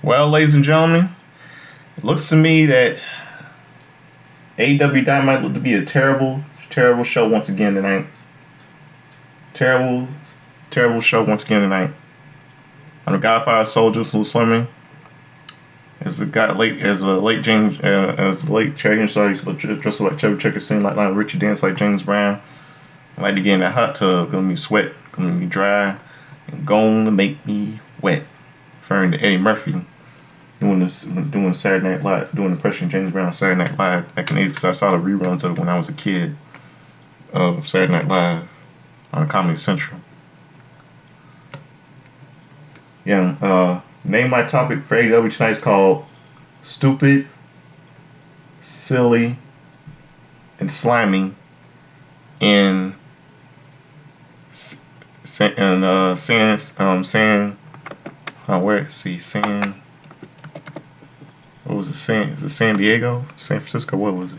Well, ladies and gentlemen, it looks to me that AEW Dynamite looked to be a terrible, terrible show once again tonight. Terrible, terrible show once again tonight. On the Godfather Soldiers who's swimming as the guy late as the late James starts dressed like Chubby Checker, sing like Richie, dance like James Brown. I like to get in that hot tub, gonna be sweat, gonna be dry, and gonna make me wet. Referring to Eddie Murphy doing Saturday Night Live, doing impression of James Brown on Saturday Night Live back in the 80s, because I saw the reruns of it when I was a kid of Saturday Night Live on Comedy Central. Yeah, name my topic for AEW tonight is called Stupid, Silly, and Slimy in what was it, is it San Diego? San Francisco? What was it?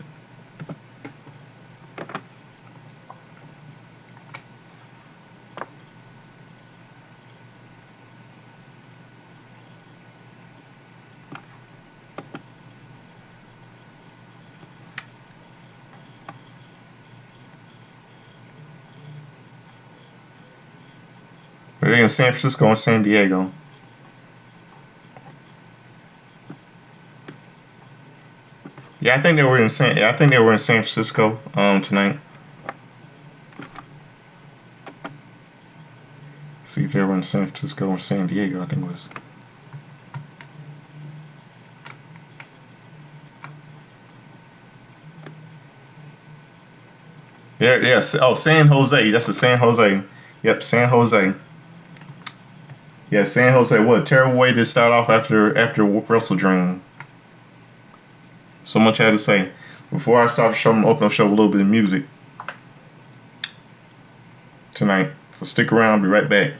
Were they in San Francisco or San Diego? Yeah, I think they were in San Francisco tonight. See if they were in San Francisco or San Diego. I think it was. Yeah. Oh, San Jose. That's the San Jose. Yep, San Jose. Yeah, San Jose. What a terrible way to start off after Wrestle Dream. So much I had to say. Before I start the show, I'm gonna open the show with a little bit of music tonight. So stick around. I'll be right back.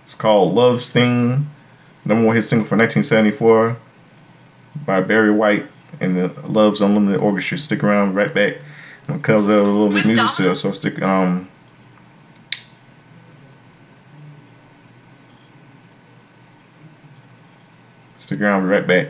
It's called Love's Theme, number one hit single for 1974 by Barry White and the Love's Unlimited Orchestra. Stick around, right back. I'm gonna cover a little bit of music still, so stick around, be right back.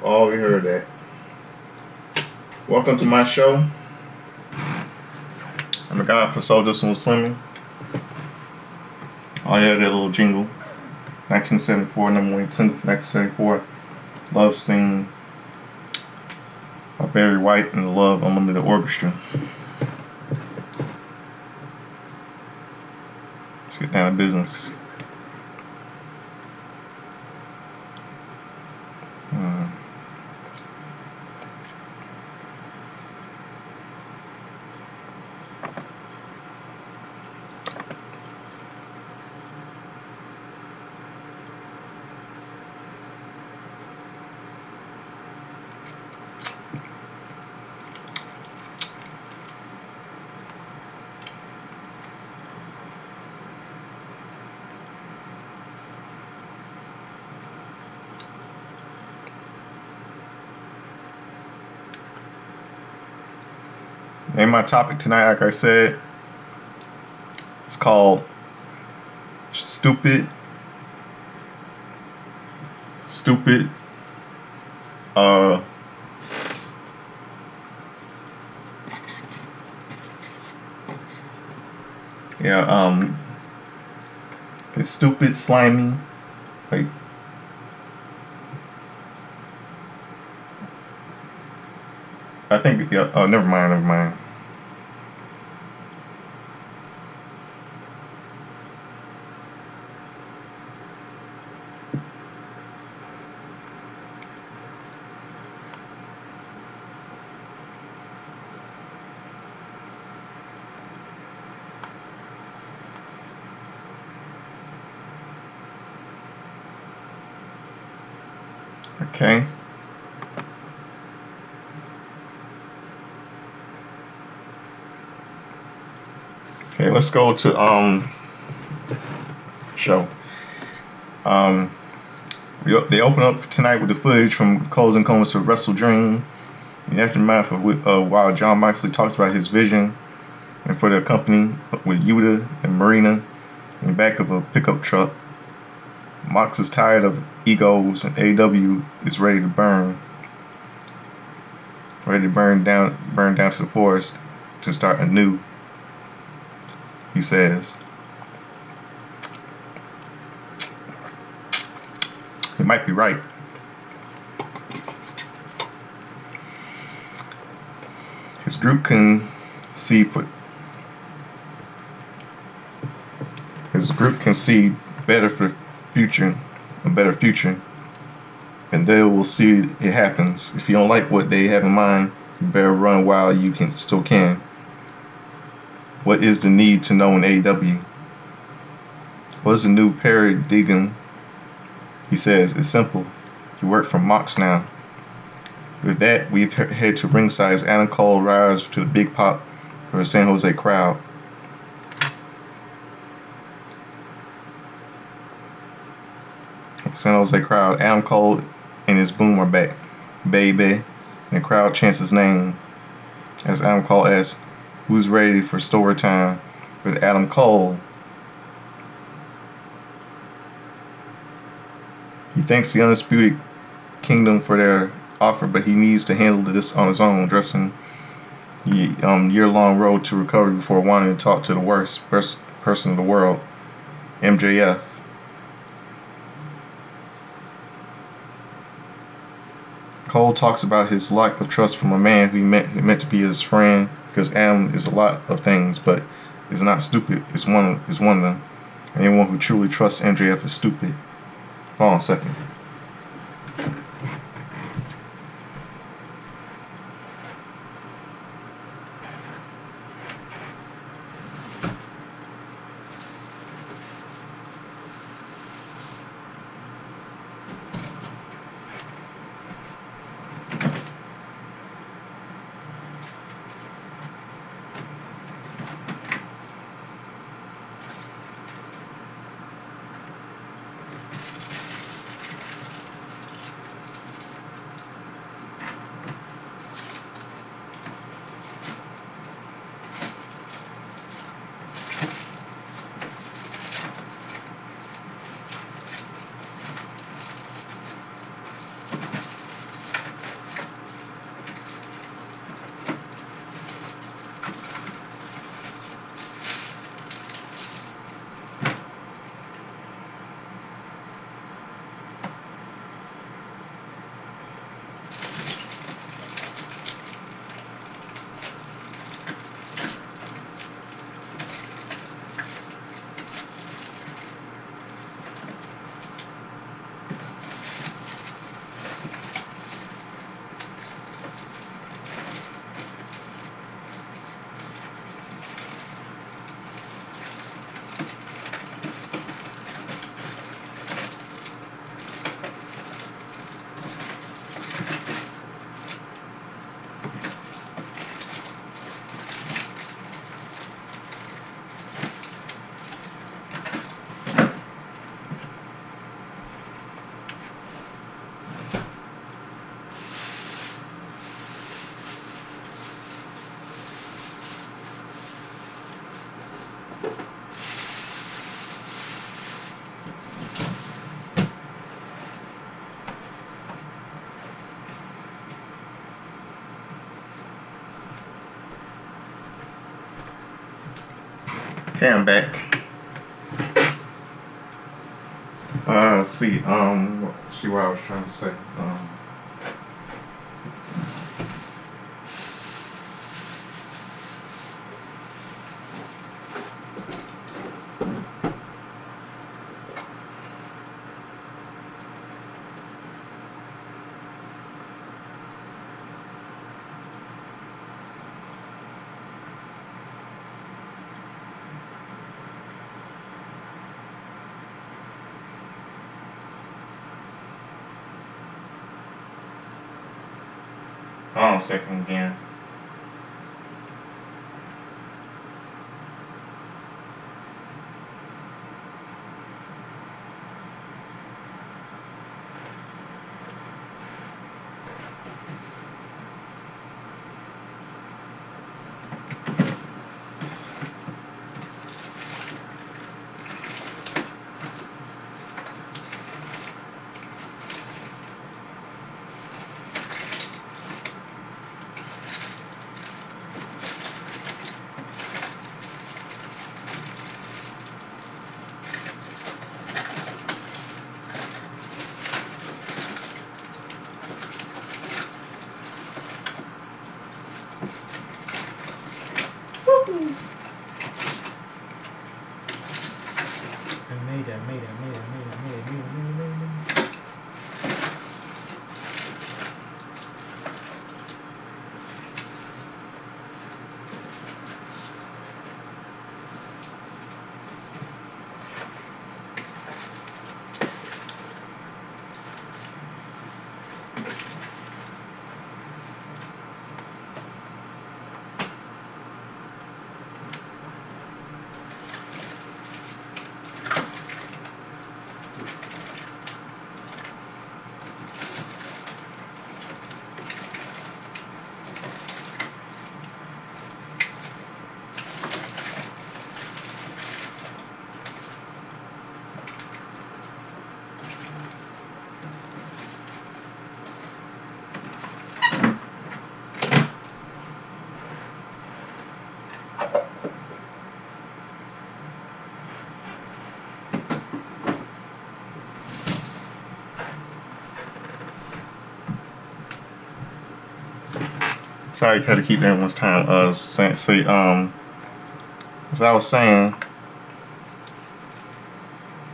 Oh, we heard that. Welcome to my show. I'm a guy for Soldiers Who Swimming. Oh yeah, that little jingle. 1974, number one single for 1974. Love Sting by Barry White and the Love Unlimited Orchestra. Let's get down to business. And my topic tonight, like I said, it's called Stupid, uh, yeah, it's Stupid, Slimy, like, I think, yeah, oh, never mind. Okay. Okay, let's go to show. They open up tonight with the footage from Closing Comments of Wrestle Dream. In the aftermath of while John Moxley talks about his vision and for the company with Yuta and Marina in the back of a pickup truck. Mox is tired of egos and AEW is ready to burn down to the forest to start anew. He says. He might be right. His group can see better for future, a better future, and they will see it happens. If you don't like what they have in mind, you better run while you still can. What is the need to know in AEW? What is the new paradigm? He says, it's simple. You work for Mox now. With that, we head to ringside as Adam Cole rides to the big pop for the San Jose crowd. San Jose crowd, Adam Cole and his boom are back, baby. And the crowd chants his name as Adam Cole asks, who's ready for story time with Adam Cole? He thanks the Undisputed Kingdom for their offer, but he needs to handle this on his own, addressing the year-long road to recovery before wanting to talk to the worst person in the world, MJF. Cole talks about his lack of trust from a man who he meant to be his friend, because Adam is a lot of things, but is not stupid. It's one of them. Anyone who truly trusts MJF is stupid. Hold on a second. Okay, I'm back. Let's see. See what I was trying to say. Hold on a second again. I made it. Sorry, had to keep everyone's time. As I was saying,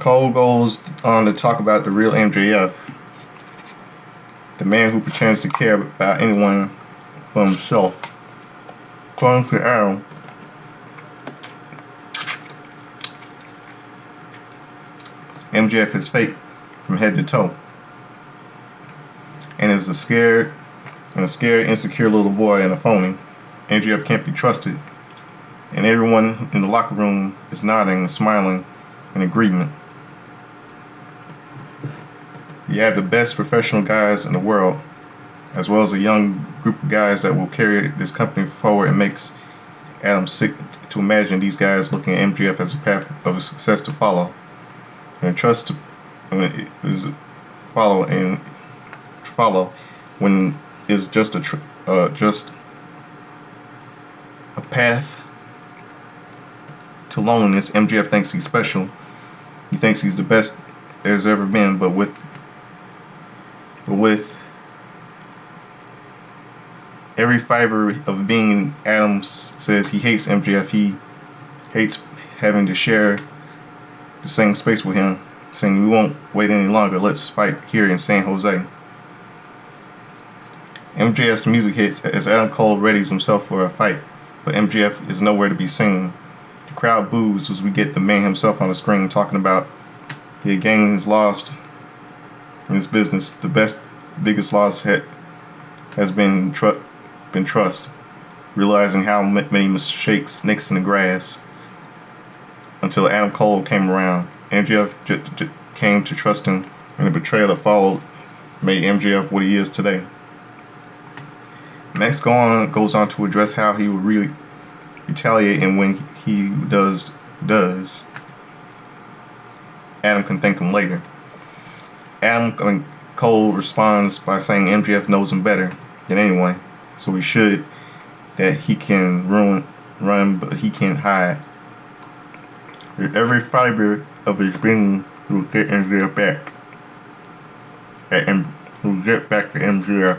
Cole goes on to talk about the real MJF, the man who pretends to care about anyone but himself. According to Adam, MJF is fake from head to toe, and is a scared, insecure little boy and a phony. MJF can't be trusted, and everyone in the locker room is nodding and smiling in agreement. You have the best professional guys in the world, as well as a young group of guys that will carry this company forward, and makes Adam sick to imagine these guys looking at MJF as a path of success to follow. And trust is follow when is just just a path to loneliness. MJF thinks he's special. He thinks he's the best there's ever been, but with every fiber of being, Adams says he hates MJF. He hates having to share the same space with him, saying, "We won't wait any longer. Let's fight here in San Jose." MJF's music hits as Adam Cole readies himself for a fight, but MJF is nowhere to be seen. The crowd boos as we get the man himself on the screen talking about he again has lost in his business. The biggest loss has been trust, realizing how many mistakes snakes in the grass. Until Adam Cole came around, MJF came to trust him, and the betrayal that followed made MJF what he is today. Max goes on to address how he will really retaliate, and when he does, Adam can thank him later. Cole responds by saying MJF knows him better than anyone, so that he can run, but he can't hide. With every fiber of his being, he will get MJF back. He will get back to MJF.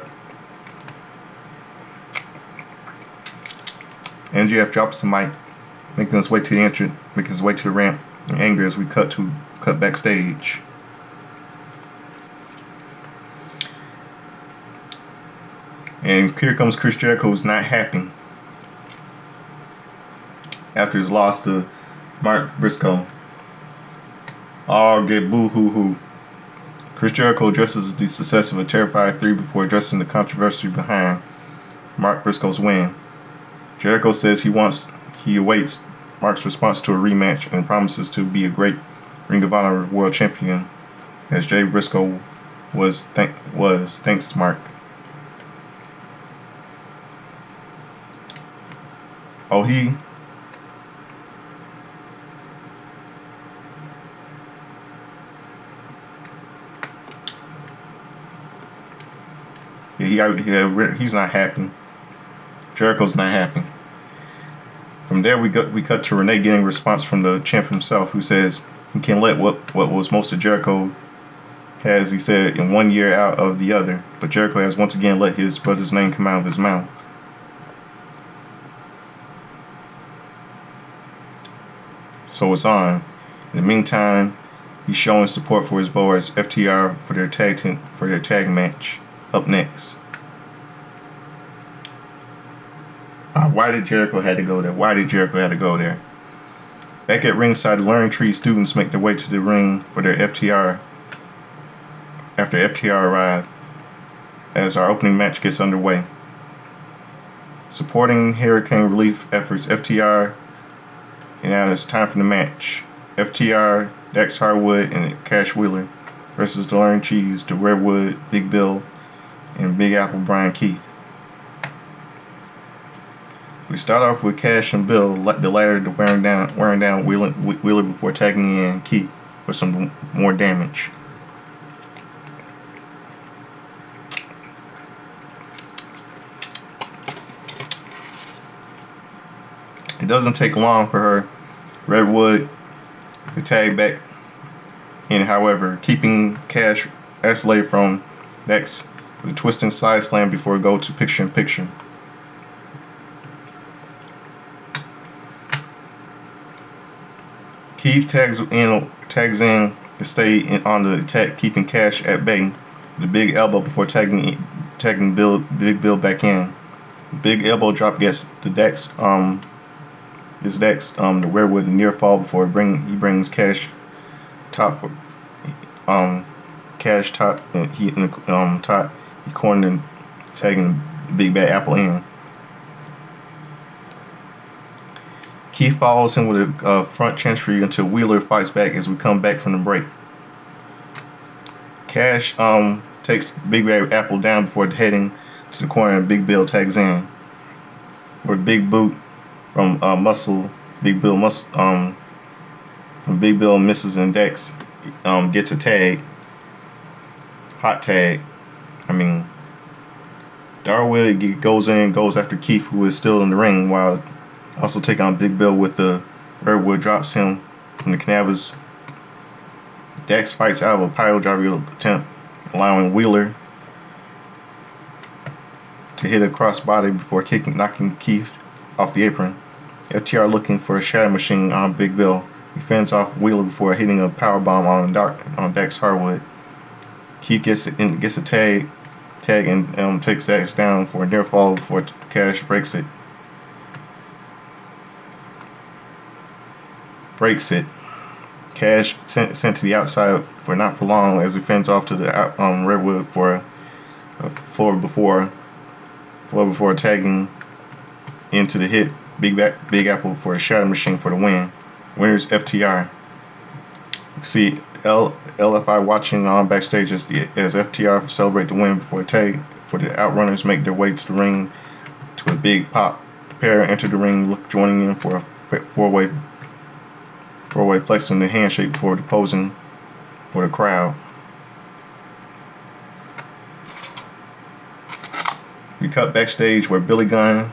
MJF drops the mic, making his way to the entrance, making his way to the ramp in anger as we cut backstage. And here comes Chris Jericho, who's not happy after his loss to Mark Briscoe. All get boo hoo hoo. Chris Jericho addresses the success of a Terrified 3 before addressing the controversy behind Mark Briscoe's win. Jericho says he awaits Mark's response to a rematch and promises to be a great Ring of Honor World Champion, as Jay Briscoe was thanks to Mark. Oh, he's not happy. Jericho's not happy. From there, we cut to Renee getting a response from the champ himself, who says he can let what was most of Jericho has, he said, in 1 year out of the other, but Jericho has once again let his brother's name come out of his mouth. So it's on. In the meantime, he's showing support for his boys FTR for their tag match up next. Why did Jericho have to go there? Back at ringside, the Learning Tree students make their way to the ring for their FTR after FTR arrive as our opening match gets underway. Supporting hurricane relief efforts, FTR, and now it's time for the match. FTR, Dax Harwood, and Cash Wheeler versus the Learning Trees, the Redwood, Big Bill, and Big Apple Brian Keith. We start off with Cash and Bill, the latter wearing down Wheeler before tagging in Keith for some more damage. It doesn't take long for her, Redwood, to tag back in, however, keeping Cash isolated from Dax with a twisting side slam before it goes to picture-in-picture. Keith tags in to stay on the attack, keeping Cash at bay with a big elbow before tagging Big Bill back in. Big elbow drop gets the Dax the Redwood near fall before he brings Cash top and he cornered and tagging Big Bad Apple in. Keith follows him with a front chancery until Wheeler fights back as we come back from the break. Cash takes Big Bad Apple down before heading to the corner and Big Bill tags in. For a big boot from Big Bill misses and Dex gets a tag. Hot tag. Darwood goes after Keith, who is still in the ring, while also taking on Big Bill with the Redwood drops him from the canvas. Dax fights out of a pile driver attempt, allowing Wheeler to hit a crossbody before knocking Keith off the apron. FTR looking for a shadow machine on Big Bill. He fends off Wheeler before hitting a powerbomb on Dax Harwood. Keith gets a tag and takes Dax down for a near fall before Cash breaks it. Cash sent to the outside for not for long as he fends off to the Redwood for a floor before tagging into the hit Big Apple for a shadow machine for the win. Winners FTR. See LFI watching on backstage as FTR celebrate the win before the Outrunners make their way to the ring to a big pop. The pair enter the ring, joining in for a four-way flexing the handshake before posing for the crowd. We cut backstage where Billy Gunn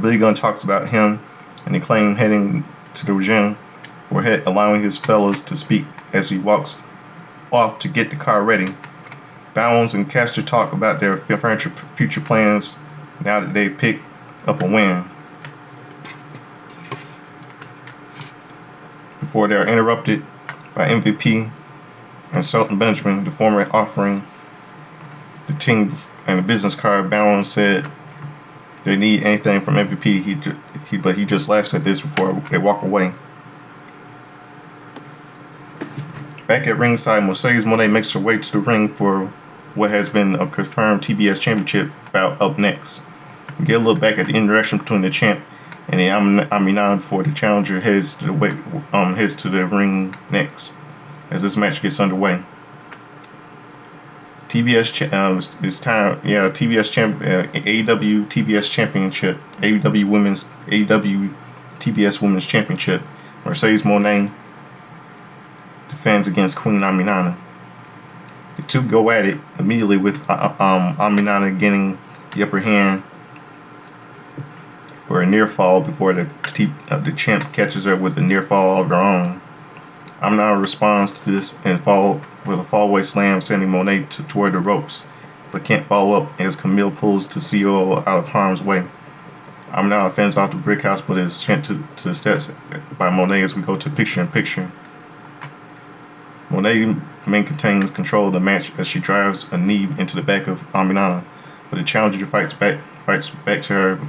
Billy Gunn talks about him and they claim heading to the gym or allowing his fellows to speak as he walks off to get the car ready. Bounds and Caster talk about their future plans now that they've picked up a win. Before they are interrupted by MVP and Shelton Benjamin, the former offering the team and a business card. Bounds said they need anything from MVP. But he just laughs at this before they walk away. Back at ringside, Mercedes Moné makes her way to the ring for what has been a confirmed TBS Championship bout up next. We get a look back at the interaction between the champ and the Aminan before the challenger heads to the ring next as this match gets underway. AEW TBS Championship, AEW TBS Women's Championship. Mercedes Moné defends against Queen Aminana. The two go at it immediately with Aminana getting the upper hand for a near fall before the champ catches her with a near fall of her own. Aminana responds to this and with a fallaway slam, sending Moné toward the ropes, but can't follow up as Camille pulls the COO out of harm's way. Aminana fends off the brick house but is sent to the steps by Moné as we go to picture-in-picture. Moné maintains control of the match as she drives a knee into the back of Aminana, but the challenger fights back to her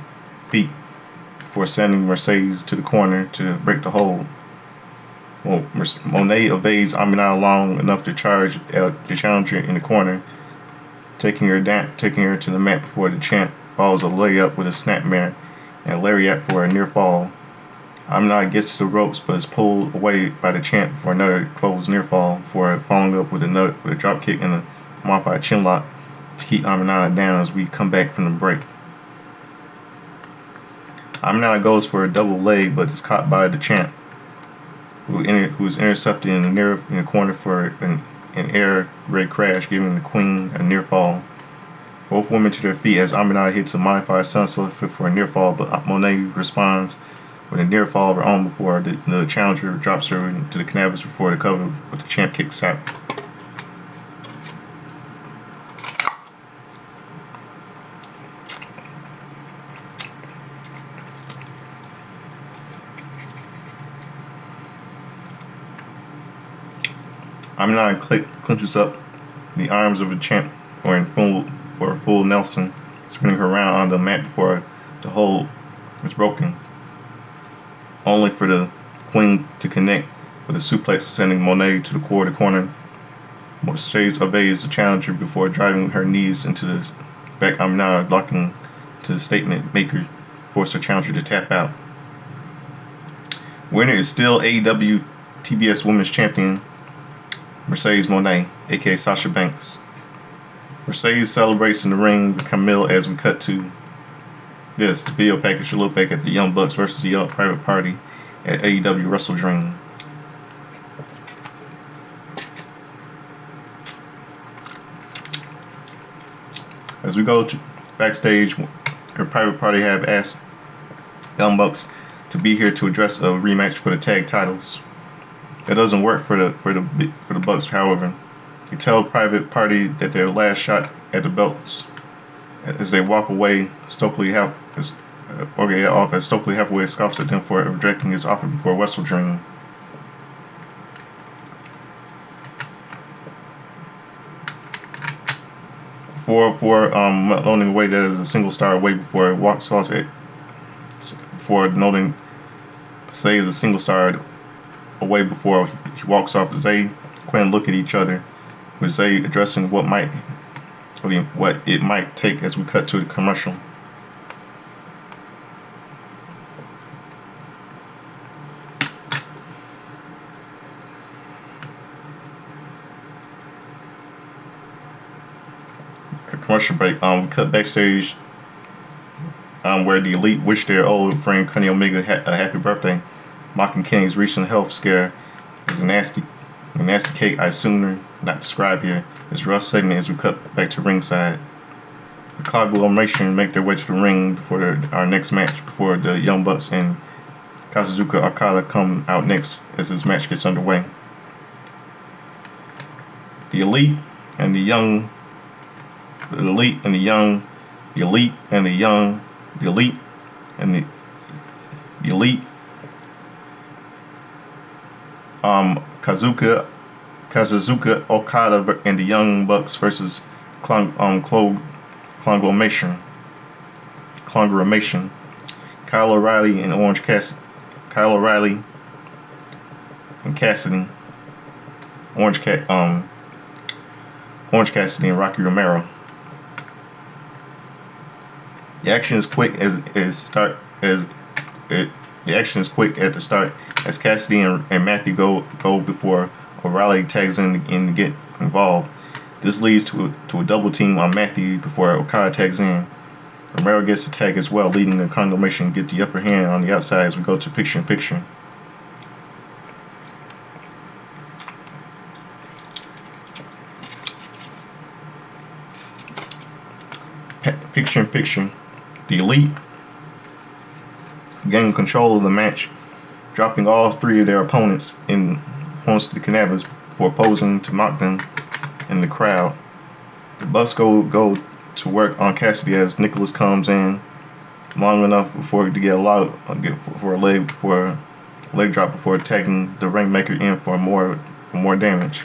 feet before sending Mercedes to the corner to break the hold. Moné evades Aminana long enough to charge the challenger in the corner, taking her to the mat before the champ follows a layup with a snapmare and a lariat for a near fall. Aminana gets to the ropes but is pulled away by the champ for another close near fall before following up with a drop kick and a modified chin lock to keep Aminana down as we come back from the break. Aminana goes for a double leg but is caught by the champ, who is intercepted in the corner for an air raid crash, giving the queen a near fall. Both women to their feet as Aminana hits a modified sunset for a near fall, but Moné responds with a near fall of her own before the challenger drops her into the canvas before the cover, but the champ kicks out. Aminana clinches up the arms of the champ for a full Nelson, spinning her around on the mat before the hold is broken, only for the queen to connect with a suplex, sending Moné to the corner. Mercedes evades the challenger before driving her knees into the back. Aminana locking to the statement maker, force her challenger to tap out. Winner is still AEW TBS Women's Champion Mercedes Moné, aka Sasha Banks. Mercedes celebrates in the ring with Camille as we cut to the video package to look back at the Young Bucks versus the Young Private Party at AEW Wrestle Dream. As we go to backstage, her Private Party have asked Young Bucks to be here to address a rematch for the tag titles. That doesn't work for the Bucks, however. They tell Private Party that their last shot at the belts. As they walk away, Stokely halfway scoffs at them for rejecting his offer before Wrestle Dream. Before loaning away that is a single star away before it walks off it. Before noting Say is a single star away before he walks off. Zay Quinn look at each other, with Zay addressing what it might take as we cut to the commercial. Commercial break. We cut backstage where the Elite wish their old friend Kenny Omega a happy birthday, mocking Kenny's recent health scare as a nasty cake I sooner not describe here. This rough segment as we cut back to ringside. The conglomeration make their way to the ring for our next match before the Young Bucks and Kazuchika Okada come out next as this match gets underway. The Elite and the Young, the Elite and the Young, the Elite and the Young, the Elite and the Elite, Kazuchika Okada and the Young Bucks versus Conglomeration. Kyle O'Reilly and Kyle O'Reilly and Cassidy. Orange Cassidy and Rocky Romero. The action is quick the action is quick at the start as Cassidy and Matthew go before O'Reilly tags in to get involved. This leads to a double team on Matthew before Okada tags in. Romero gets the tag as well, leading the conglomeration to get the upper hand on the outside as we go to picture-in-picture. Picture-in-picture. The Elite gain control of the match, dropping all three of their opponents to the canvas before posing to mock them in the crowd. The Bucks go to work on Cassidy as Nicholas comes in long enough before to get a leg drop before tagging the Rainmaker in for more damage.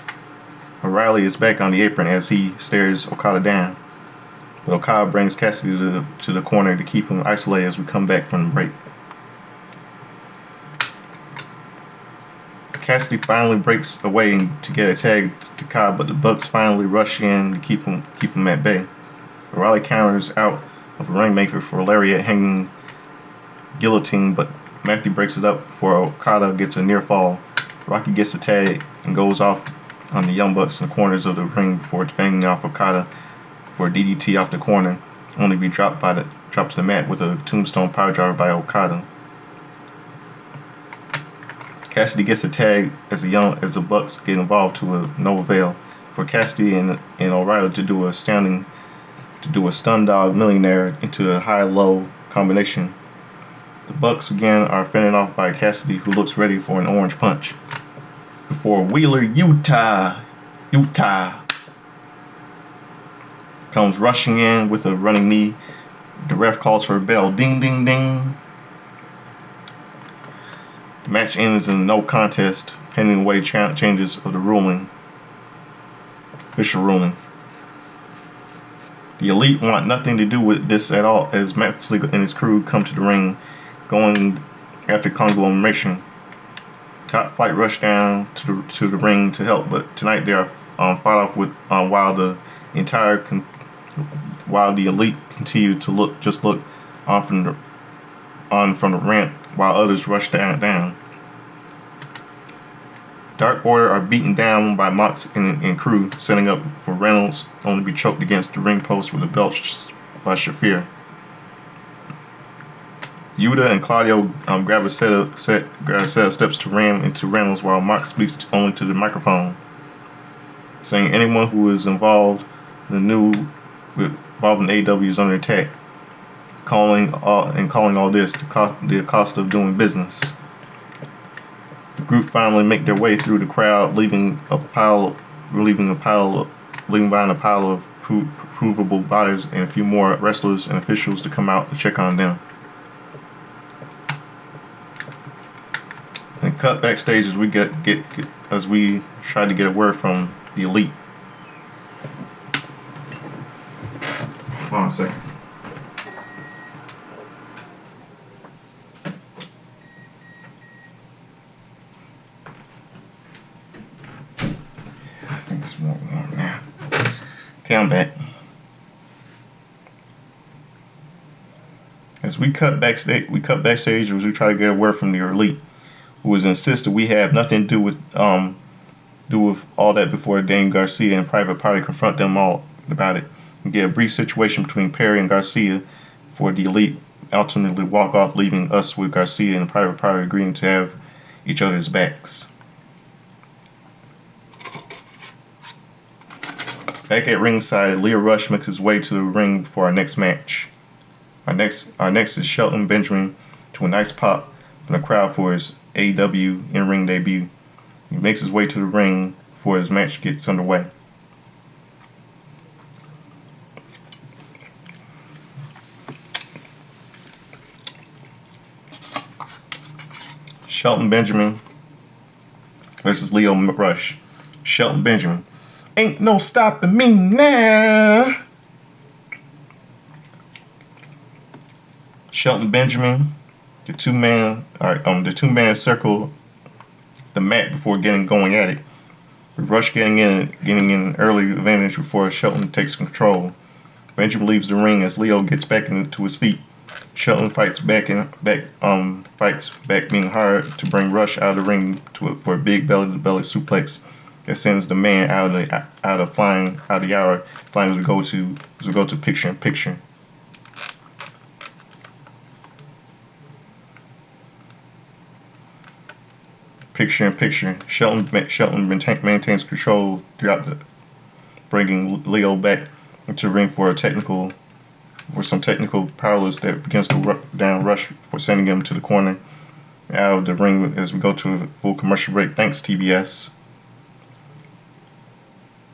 O'Reilly is back on the apron as he stares Okada down, but Okada brings Cassidy to the corner to keep him isolated as we come back from the break. Cassidy finally breaks away to get a tag to Cobb, but the Bucks finally rush in to keep him at bay. O'Reilly counters out of a Rainmaker for a lariat hanging guillotine, but Matthew breaks it up before Okada gets a near fall. Rocky gets a tag and goes off on the Young Bucks in the corners of the ring before fending off Okada for a DDT off the corner, only to be dropped to the mat with a tombstone powerbomb by Okada. Cassidy gets a tag as the Bucks get involved to no avail for Cassidy and O'Reilly to do a stun dog millionaire into a high-low combination. The Bucks again are fended off by Cassidy, who looks ready for an orange punch. Before Wheeler Utah comes rushing in with a running knee. The ref calls for a bell. Ding, ding, ding. The match ends in no contest, pending away changes of the official ruling. The Elite want nothing to do with this at all as Matt Slick and his crew come to the ring, going after Conglomeration. Top Flight rush down to the ring to help, but tonight they are fought off with while the Elite continue to look on from the ramp while others rush down. Dark Order are beaten down by Mox and crew, setting up for Reynolds, only to be choked against the ring post with a belt by Shafir. Yuta and Claudio grab a set of steps to ram into Reynolds while Mox speaks only to the microphone, saying anyone who is involved in AEW is under attack, calling all this the cost of doing business. The group finally make their way through the crowd, leaving behind a pile of provable bodies and a few more wrestlers and officials to come out to check on them. And cut backstage as we try to get a word from the Elite. Hold on a second. I think it's more warm now. Okay, I'm back. As we cut backstage as we try to get a word from the Elite, who has insisted we have nothing to do with all that before Dane Garcia and Private Party confront them all about it. We get a brief situation between Perry and Garcia before the Elite ultimately walk off, leaving us with Garcia and Private Party agreeing to have each other's backs. Back at ringside, Leo Rush makes his way to the ring for our next match. Our next is Shelton Benjamin to a nice pop from the crowd for his AEW in-ring debut. He makes his way to the ring before his match gets underway. Shelton Benjamin versus Leo Rush. Shelton Benjamin. Ain't no stopping me now. Shelton Benjamin, the two-man circle the mat before getting going at it. With Rush getting in an early advantage before Shelton takes control. Benjamin leaves the ring as Leo gets back into his feet. Shelton fights back, being hard to bring Rush out of the ring for a big belly-to-belly suplex that sends the man flying as we go to picture-in-picture. Picture-in-picture. Shelton maintains control throughout bringing Leo back into the ring for some technical powerless that begins to down Rush for sending him to the corner out of the ring as we go to a full commercial break. Thanks, TBS.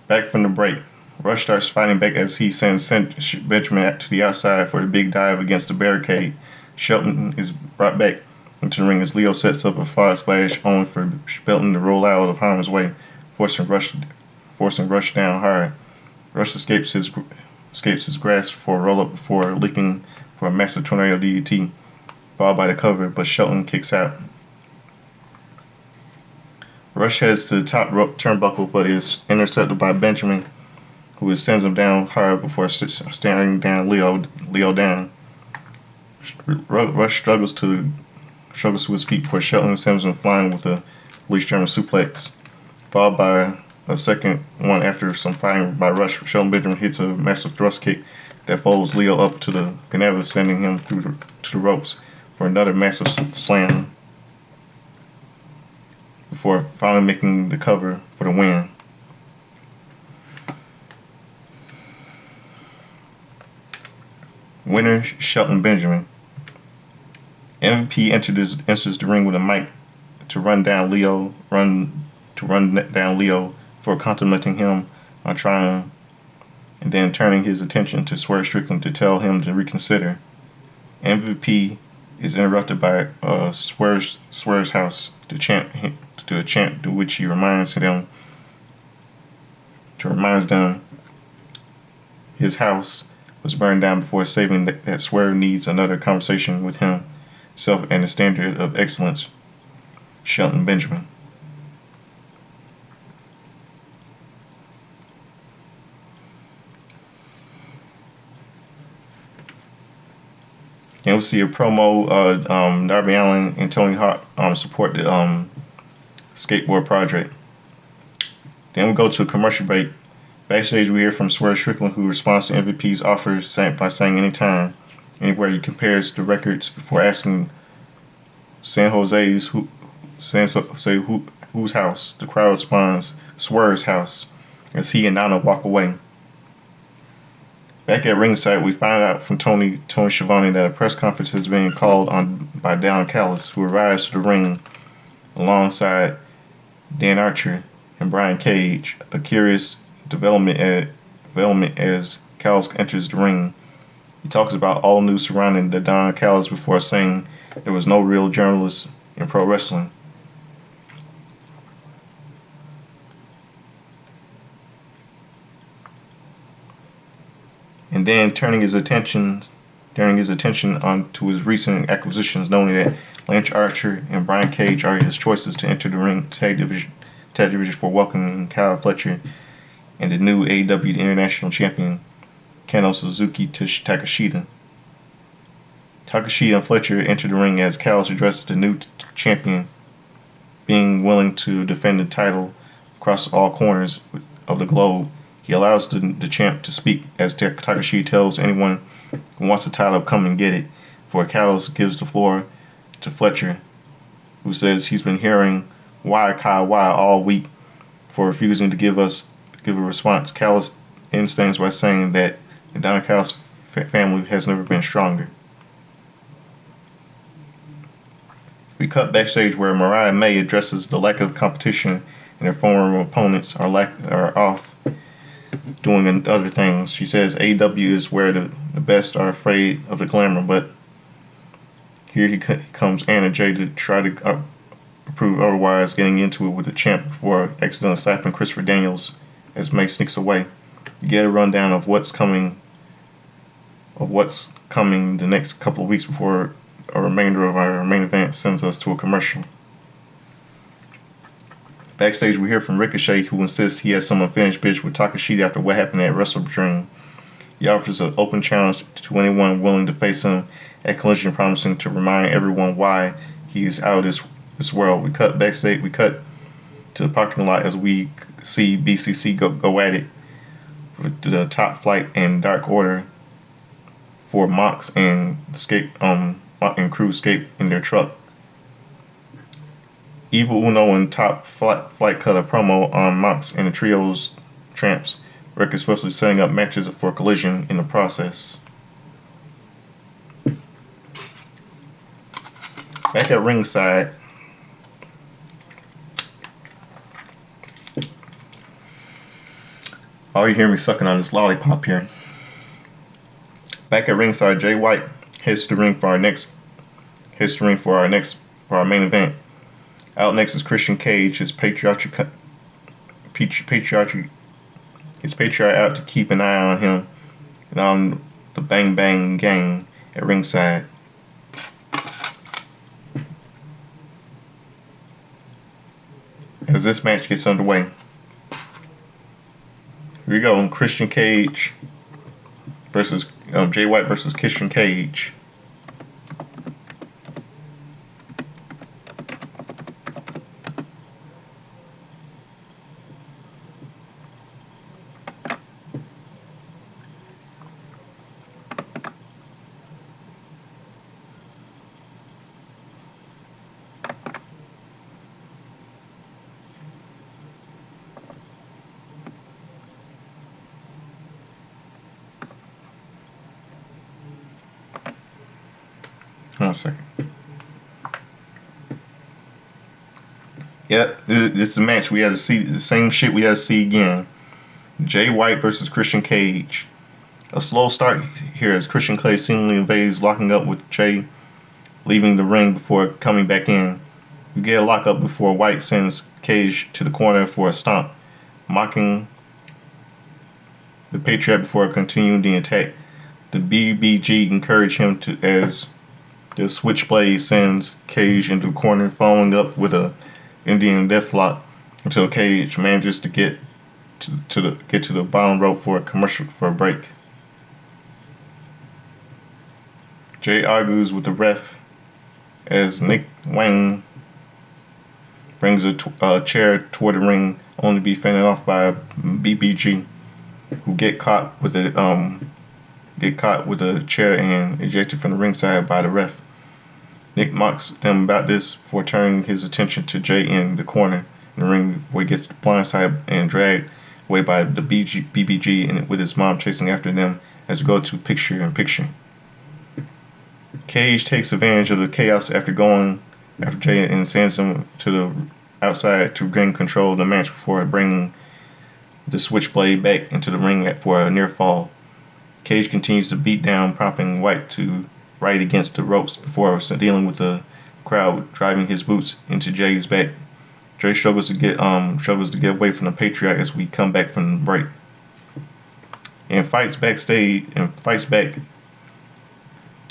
Back from the break, Rush starts fighting back as he sends Benjamin to the outside for the big dive against the barricade. Shelton is brought back into the ring as Leo sets up a fire splash only for Shelton to roll out of harm's way, forcing Rush down hard. Rush escapes his grasp for a roll-up before leaping for a massive tornado DDT, followed by the cover, but Shelton kicks out. Rush heads to the top rope turnbuckle, but is intercepted by Benjamin, who sends him down hard before staring down Leo down. Rush struggles to his feet before Shelton sends him flying with a Leech German suplex, followed by a second one after some fighting by Rush. Shelton Benjamin hits a massive thrust kick that folds Leo up to the canvas, sending him to the ropes for another massive slam before finally making the cover for the win. Winner Shelton Benjamin. MVP enters the ring with a mic to run down Leo for complimenting him on trying, and then turning his attention to Swerve Strickland to tell him to reconsider. MVP is interrupted by Swerve's house to a chant to which he reminds them his house was burned down before saving that Swerve needs another conversation with himself and the standard of excellence, Shelton Benjamin. And we'll see a promo. Darby Allin and Tony Hawk support the skateboard project. Then we go to a commercial break. Backstage, we hear from Swerve Strickland, who responds to MVP's offer by saying anytime, anywhere. He compares the records before asking whose house. The crowd responds, Swerve's house, as he and Nana walk away. Back at ringside, we find out from Tony Schiavone that a press conference has been called on by Don Callis, who arrives to the ring alongside Dan Archer and Brian Cage. A curious development as Callis enters the ring. He talks about all news surrounding the Don Callis before saying there was no real journalist in pro wrestling. And then turning his attention on to his recent acquisitions, knowing that Lance Archer and Brian Cage are his choices to enter the ring tag division for welcoming Kyle Fletcher and the new AEW International Champion Kano Suzuki Takeshita. Takeshita and Fletcher enter the ring as Callis addresses the new champion, being willing to defend the title across all corners of the globe. He allows the champ to speak as Takeshita tells anyone who wants the title to come and get it, before Callis gives the floor to Fletcher, who says he's been hearing why Kyle why all week for refusing to give a response. Callis ends things by saying that the Dynamite family has never been stronger. We cut backstage where Mariah May addresses the lack of competition and her former opponents are off doing other things. She says AEW is where the best are afraid of the glamour, but here comes Anna Jay to try to prove otherwise, getting into it with the champ before accidentally slapping Christopher Daniels as May sneaks away. You get a rundown of what's coming the next couple of weeks before a remainder of our main event sends us to a commercial. Backstage, we hear from Ricochet, who insists he has some unfinished business with Takeshita after what happened at Wrestle Dream. He offers an open challenge to anyone willing to face him at Collision, promising to remind everyone why he is out of this world. We cut backstage. We cut to the parking lot as we see BCC go at it with the Top Flight and Dark Order for Mox and crew escape in their truck. Evil Uno and Top Flight cut a promo on Mox and the trio's tramps. Rick is supposedly setting up matches for Collision in the process. Back at ringside, you hear me sucking on this lollipop here. Back at ringside, Jay White heads to the ring for our main event. Out next is Christian Cage, his patriarch out to keep an eye on him and on the Bang Bang gang at ringside. As this match gets underway, here we go. Christian Cage versus Jay White versus Christian Cage. Hold on a second. Yep, this is a match we had to see. The same shit we had to see again. Jay White versus Christian Cage. A slow start here as Christian Cage seemingly invades, locking up with Jay, leaving the ring before coming back in. We get a lockup before White sends Cage to the corner for a stomp, mocking the Patriot before continuing the attack. The BBG encourage him to as the Switchblade sends Cage into the corner, following up with a Indian deathlock until Cage manages to get to the bottom rope for a break. Jay argues with the ref as Nick Wayne brings a chair toward the ring, only to be fended off by BBG, who get caught with a chair and ejected from the ringside by the ref. Nick mocks them about this before turning his attention to Jay in the corner in the ring before he gets blindsided and dragged away by the BBG and with his mom chasing after them as they go to picture-in-picture. Cage takes advantage of the chaos after Jay and sends him to the outside to gain control of the match before bringing the Switchblade back into the ring for a near fall. Cage continues to beat down, prompting White to right against the ropes before dealing with the crowd driving his boots into Jay's back. Jay struggles to get away from the Patriot as we come back from the break, and fights back to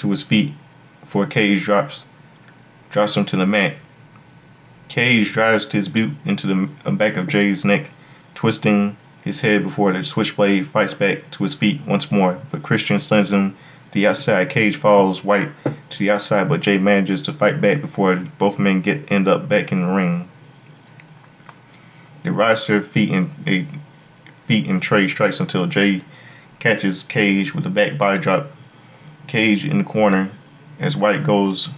his feet before Cage drops him to the mat. Cage drives his boot into the back of Jay's neck, twisting his head before the Switchblade fights back to his feet once more, but Christian slams him to the outside. Cage follows White to the outside, but Jay manages to fight back before both men end up back in the ring. They rise to their feet and trade strikes until Jay catches Cage with a back body drop. Cage in the corner as White goes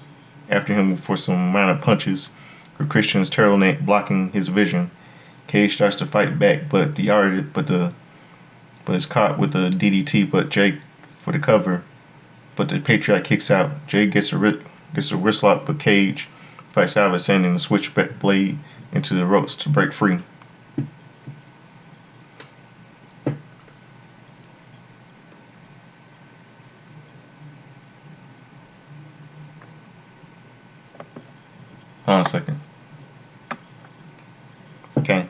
after him for some minor punches, with Christian's turtleneck blocking his vision. Cage starts to fight back, but the but is caught with a DDT. But Jay for the cover, but the Patriot kicks out. Jay gets a wrist lock, but Cage fights out of it, sending the switchblade into the ropes to break free. Hold on a second. Okay.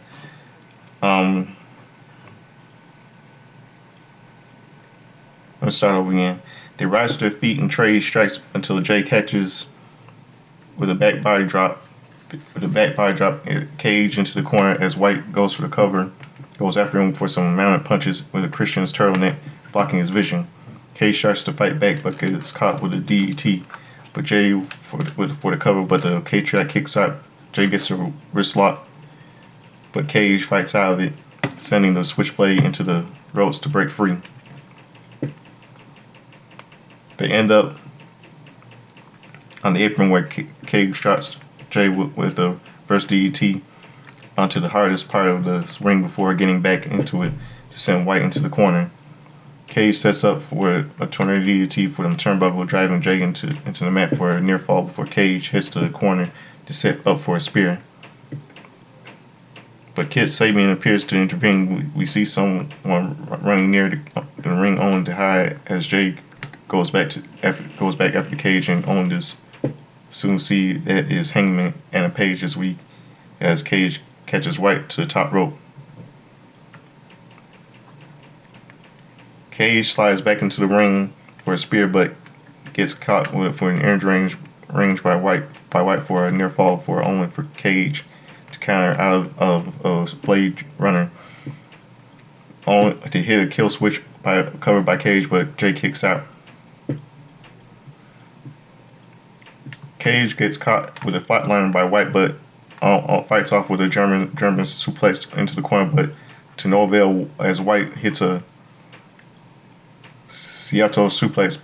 Let's start over again. They rise to their feet and trade strikes until Jay catches with a back body drop. Cage into the corner as White goes for the cover. Goes after him for some mounted punches with a Christian's turtleneck blocking his vision. Cage starts to fight back but gets caught with a DDT. But Jay for the cover, but the Patriot kicks out. Jay gets a wrist lock, but Cage fights out of it, sending the switchblade into the ropes to break free. They end up on the apron where Cage drops Jay with the first DDT onto the hardest part of the ring before getting back into it to send White into the corner. Cage sets up for a tornado DDT for the turnbuckle, driving Jay into the mat for a near fall before Cage hits to the corner to set up for a spear. But Kid Sabian appears to intervene. We see someone running near the ring only to hide as Jay goes back after Cage, and only to soon see that is Hangman and a Page this week as Cage catches White to the top rope. Cage slides back into the ring for a spear, but gets caught for an end range by White for a near fall only for Cage to counter out of Blade Runner, only to hit a kill switch covered by Cage, but Jay kicks out. Cage gets caught with a flatliner by White, but fights off with a German suplex into the corner, but to no avail as White hits a Seattle suplex.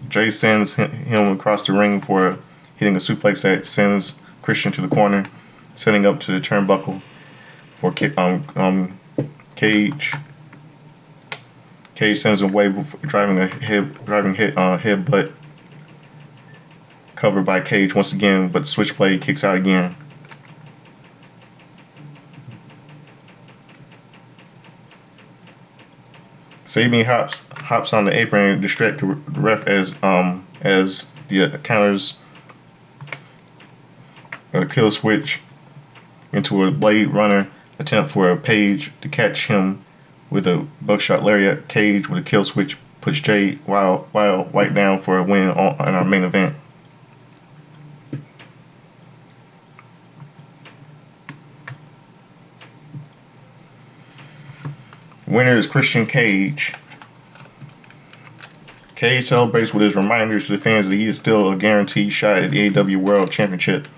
Jay sends him across the ring for hitting a suplex that sends Christian to the corner, setting up to the turnbuckle for Cage. Cage sends him away before driving headbutt covered by Cage once again, but the switchblade kicks out again. Sabian hops on the apron and distracts the ref as the counters a kill switch into a Blade Runner attempt for a Page to catch him with a buckshot lariat. Cage with a kill switch puts Jay while White down for a win on our main event. Winner is Christian Cage. Cage celebrates with his reminders to the fans that he is still a guaranteed shot at the AEW World Championship.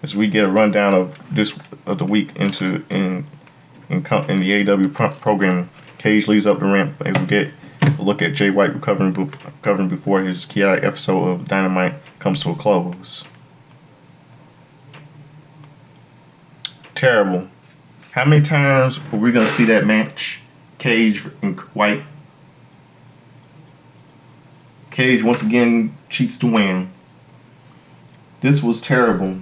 As we get a rundown of the week in the AEW program, Cage leads up the ramp and we get a look at Jay White recovering before his chaotic episode of Dynamite comes to a close. Terrible. How many times are we going to see that match? Cage and White. Cage once again cheats to win. This was terrible.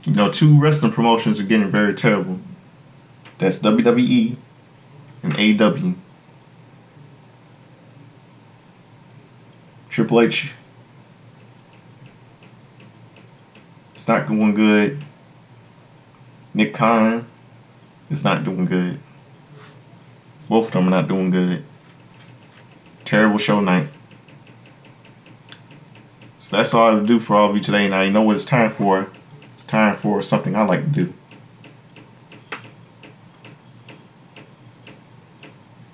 You know, two wrestling promotions are getting very terrible. That's WWE and AEW. Triple H, it's not doing good. Nick Khan is not doing good. Both of them are not doing good. Terrible show night. So that's all I have to do for all of you today. Now you know what it's time for. It's time for something I like to do.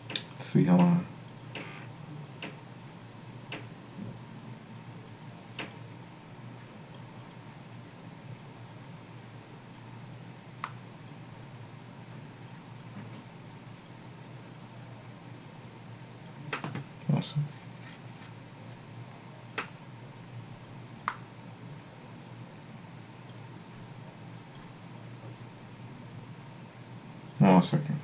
Let's see, hold on. Awesome. Hold on a second.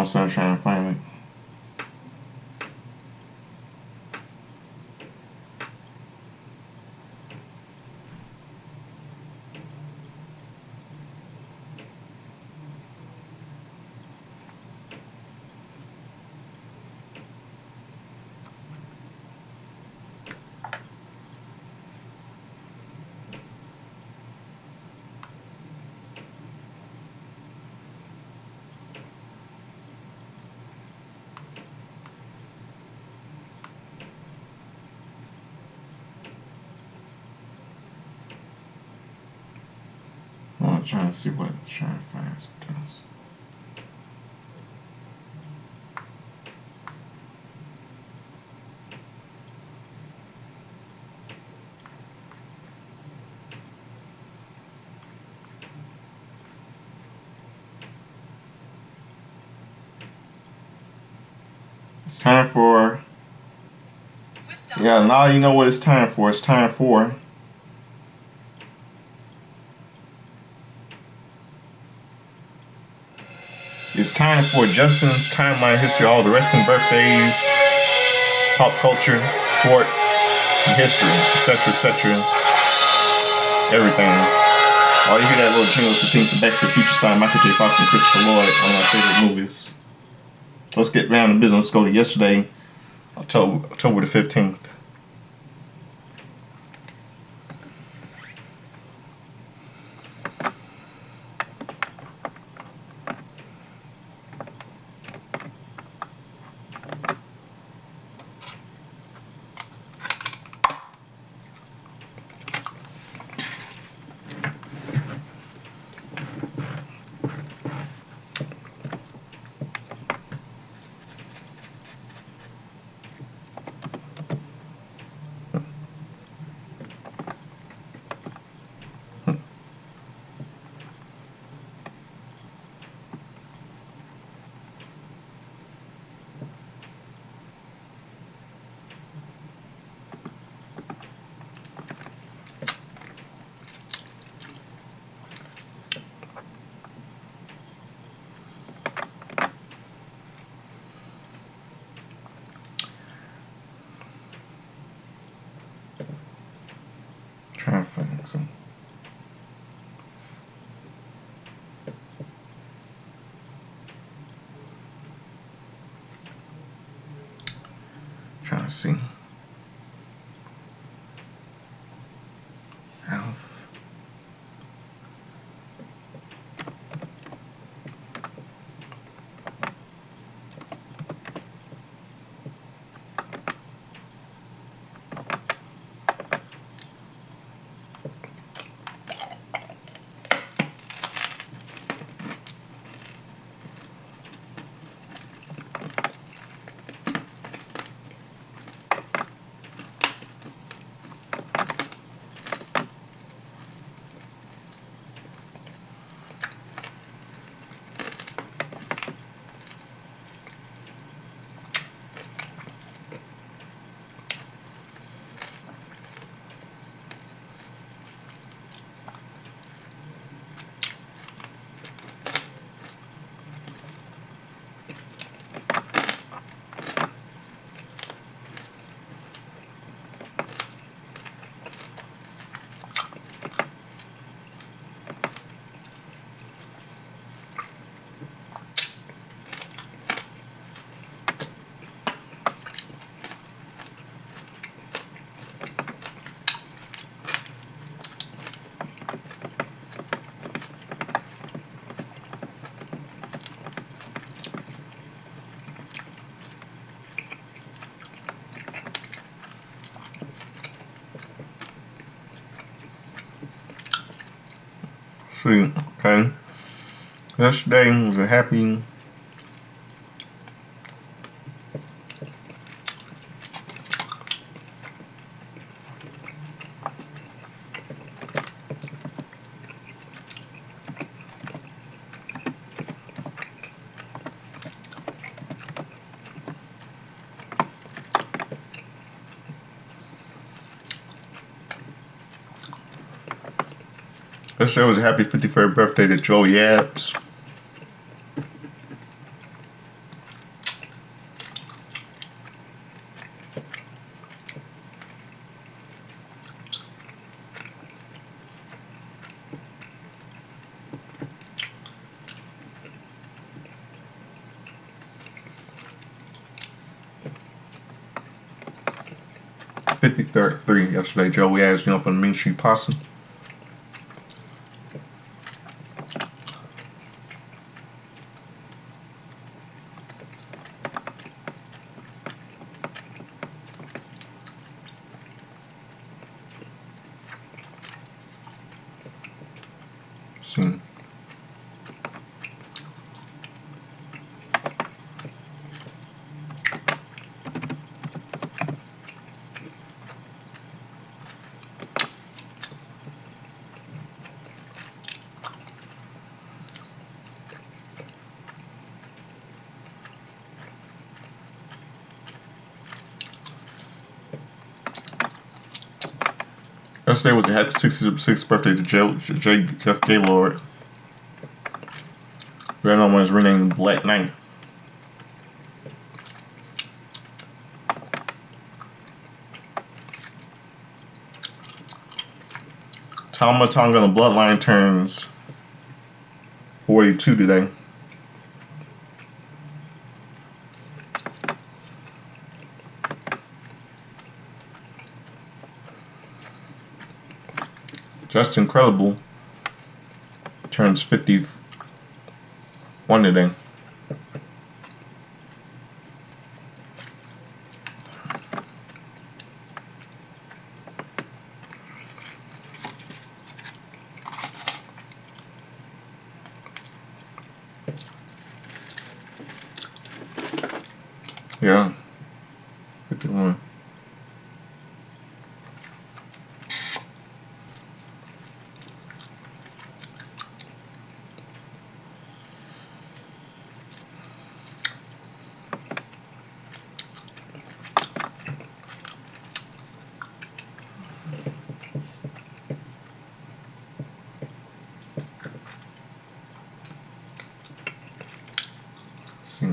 saying? I'm trying to find it. I'm trying to see what I'm trying to find sometimes. It's time for. Yeah, now you know what it's time for. It's time for. It's time for Justin's timeline history, all the wrestling birthdays, pop culture, sports, history, etc., everything. All you hear that little jingle is the theme for Back to the Future starring Michael J. Fox and Christopher Lloyd, one of my favorite movies. Let's get down to business. Let's go to yesterday, October the 15th. Trying to find some. Trying to see. Alf. Sweet. Okay. Yesterday was a happy. Yesterday was a happy 53rd birthday to Joe Yabs. 53 yesterday. Joey asked, for the Mean Street Posse. See. Yesterday was a happy 66th birthday to Jeff Gaylord. Brandon was renamed Black Knight. Tama Tonga and the Bloodline turns 42 today. Just Incredible turns 51 today. Yeah, 51. See.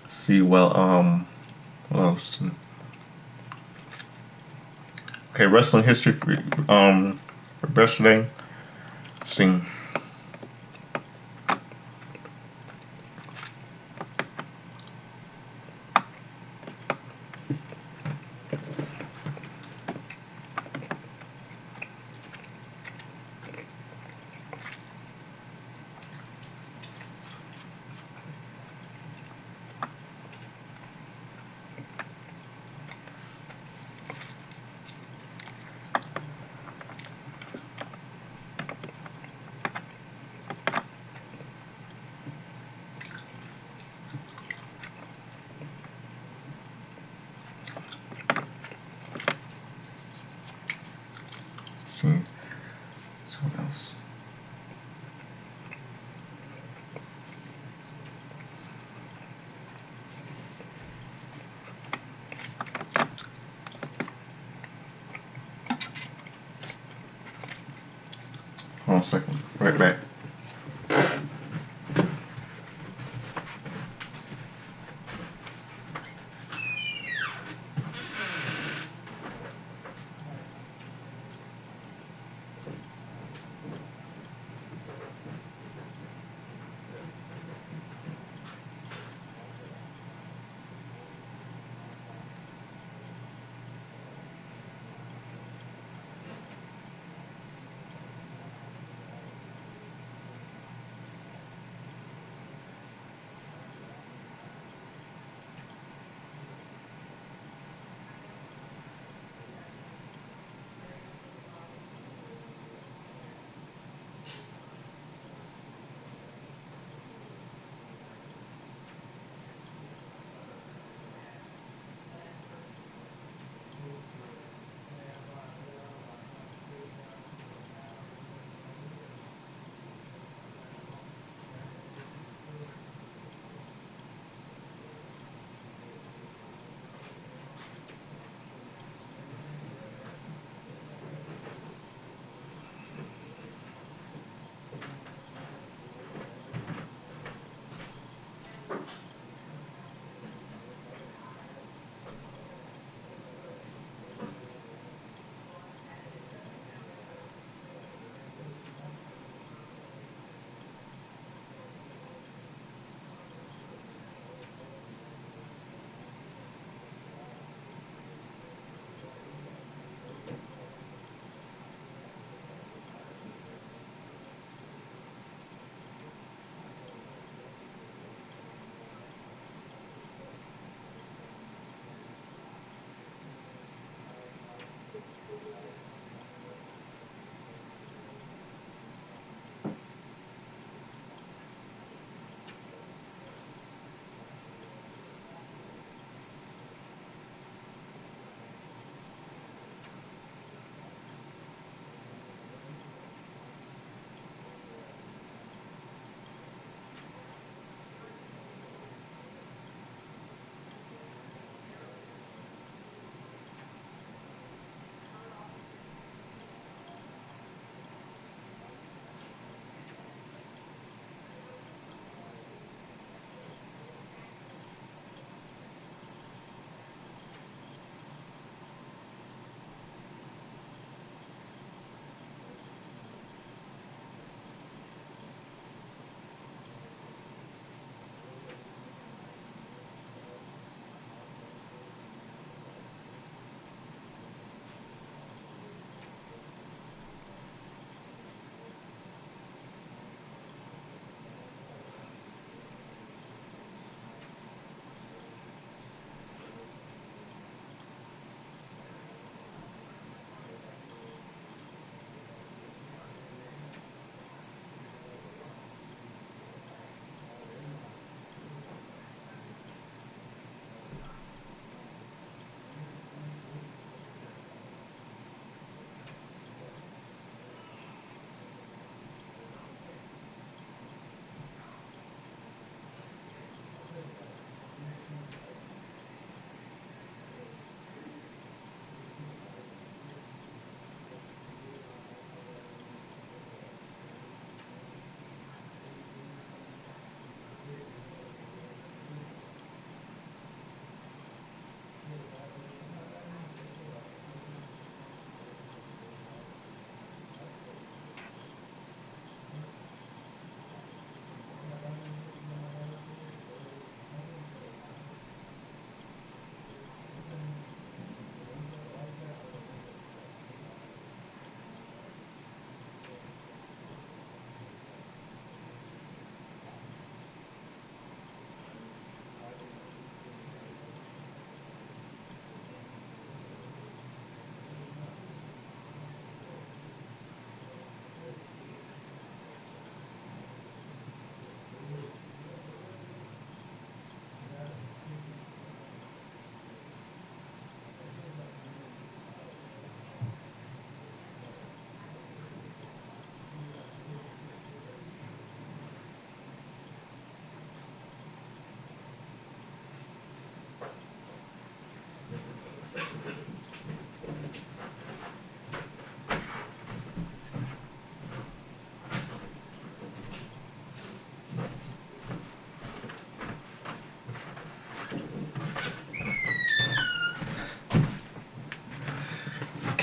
See, well, what else? Okay, wrestling history for yesterday. See. See. So what else? Hold on a second. Right back.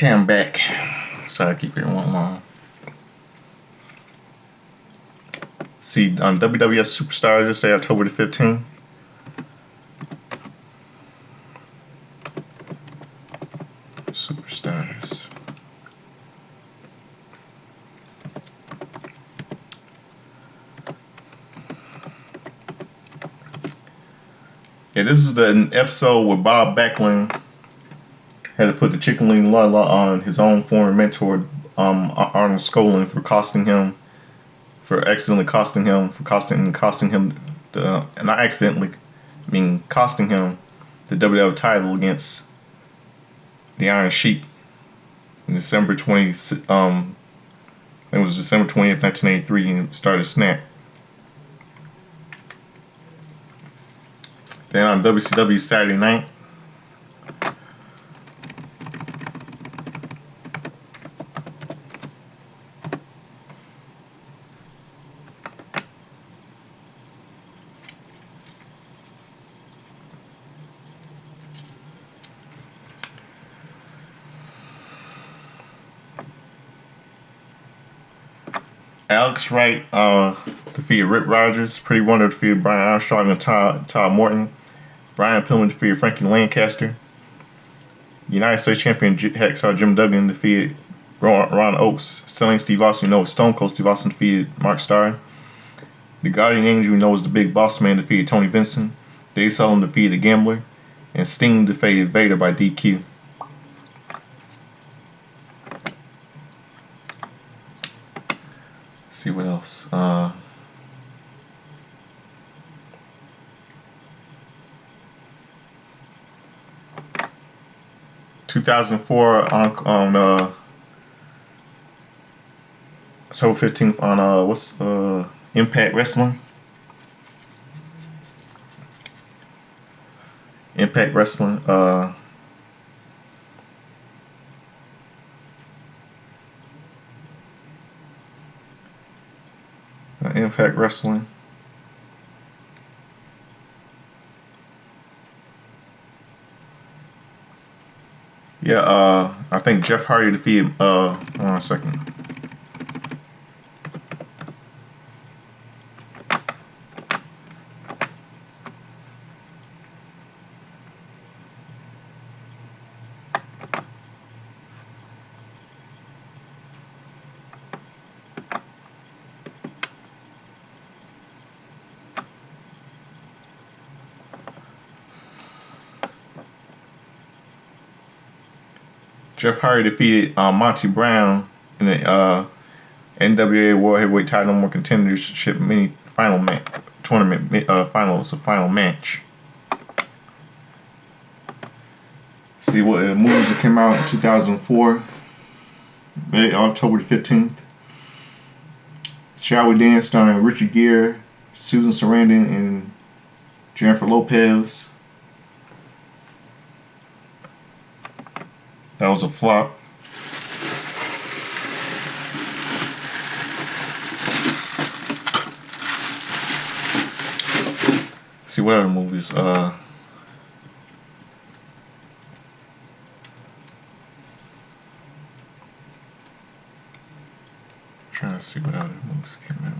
Okay, I'm back. Sorry, I keep it one long. See, on WWF Superstars yesterday, October the 15th. Superstars. Yeah, this is the episode where Bob Backlund had to put the chicken wing la on his own former mentor, Arnold Skaaland, for costing him the, and not accidentally, I mean costing him the WWF title against the Iron Sheik in December 20, it was December 20th, 1983, and it started Snap. Then on WCW Saturday night, Alex Wright defeated Rip Rogers. Pretty Wonder defeated Brian Armstrong and Todd Morton. Brian Pillman defeated Frankie Lancaster. United States Champion Hacksaw Jim Duggan defeated Ron Oakes. Stunning Steve Austin, we know Stone Cold Steve Austin defeated Mark Starr. The Guardian Angel, we know was the Big Boss Man, defeated Tony Vincent. Dave Sullivan defeated the Gambler. And Sting defeated Vader by DQ. See what else. 2004 on October 15th on Impact Wrestling. Impact Wrestling. Impact Wrestling. Yeah, I think Jeff Hardy defeated, hold on a second. Jeff Hardy defeated Monty Brown in the NWA World Heavyweight Title No More Contendership mini final tournament final match. See what movies that came out in 2004, October the 15th. Shall We Dance, starring Richard Gere, Susan Sarandon, and Jennifer Lopez. That was a flop. See what other movies. Trying to see what other movies came out.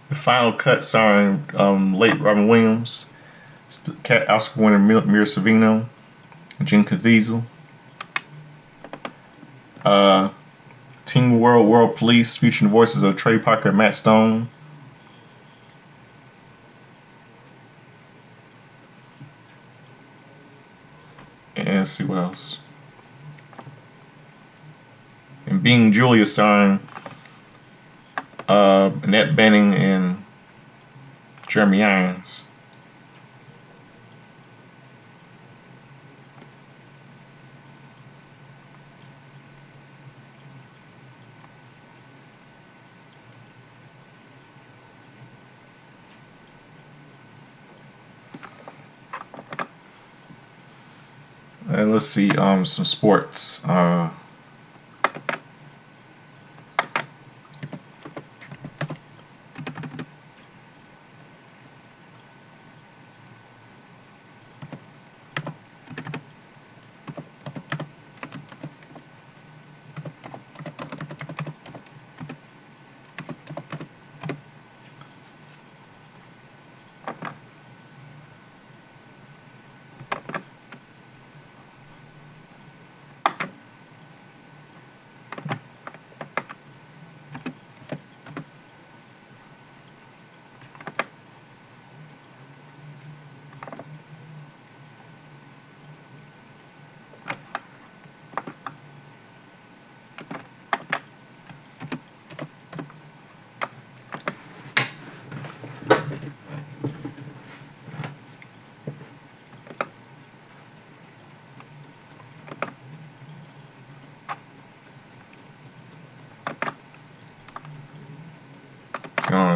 The Final Cut, starring late Robin Williams, Oscar winner Mira Sorvino, Jim Caviezel. Team World Police, featuring voices of Trey Parker and Matt Stone. And let's see what else. And Being Julia, starring Annette Bening and Jeremy Irons. And let's see, some sports.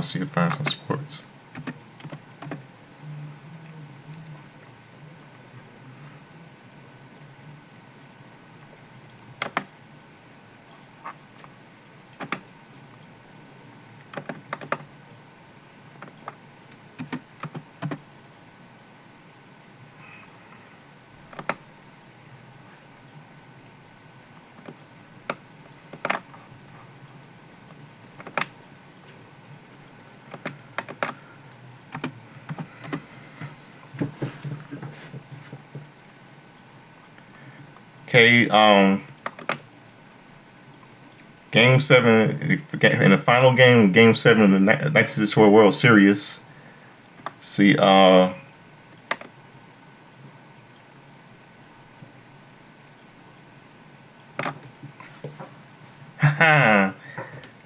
See if I find some sports. Okay, Game 7, in the final game, Game 7 of the 1964 World Series. See,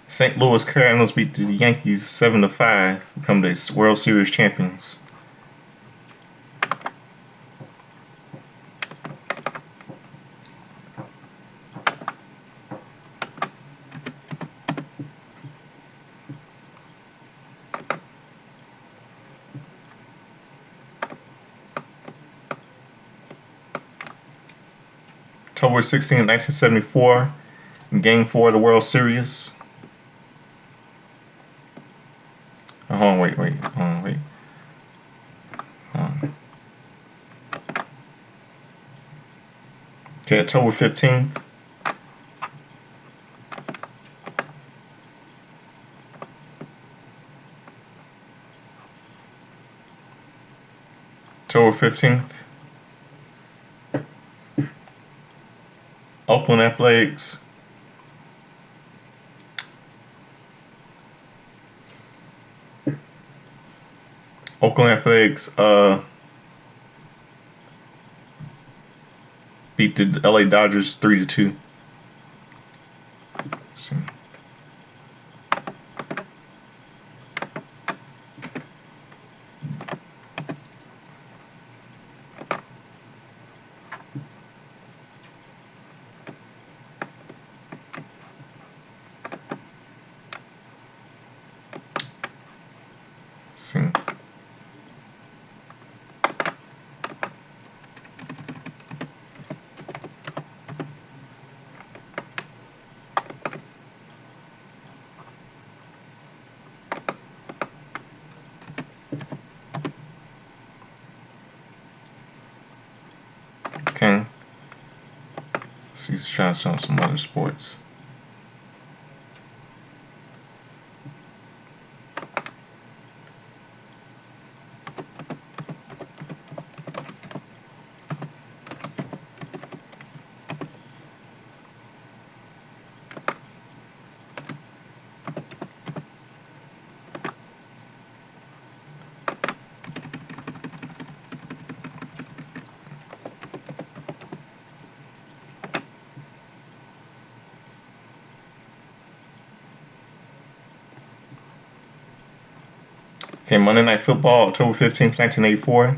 St. Louis Cardinals beat the Yankees 7-5, become the World Series champions. October 16, 1974, in Game 4 of the World Series. Oh, wait. Okay, October 15th. October 15th. Oakland Athletics. Oakland Athletics beat the LA Dodgers 3-2. See. See. Okay. See, let's try to show some other sports. Okay, Monday Night Football, October 15th, 1984.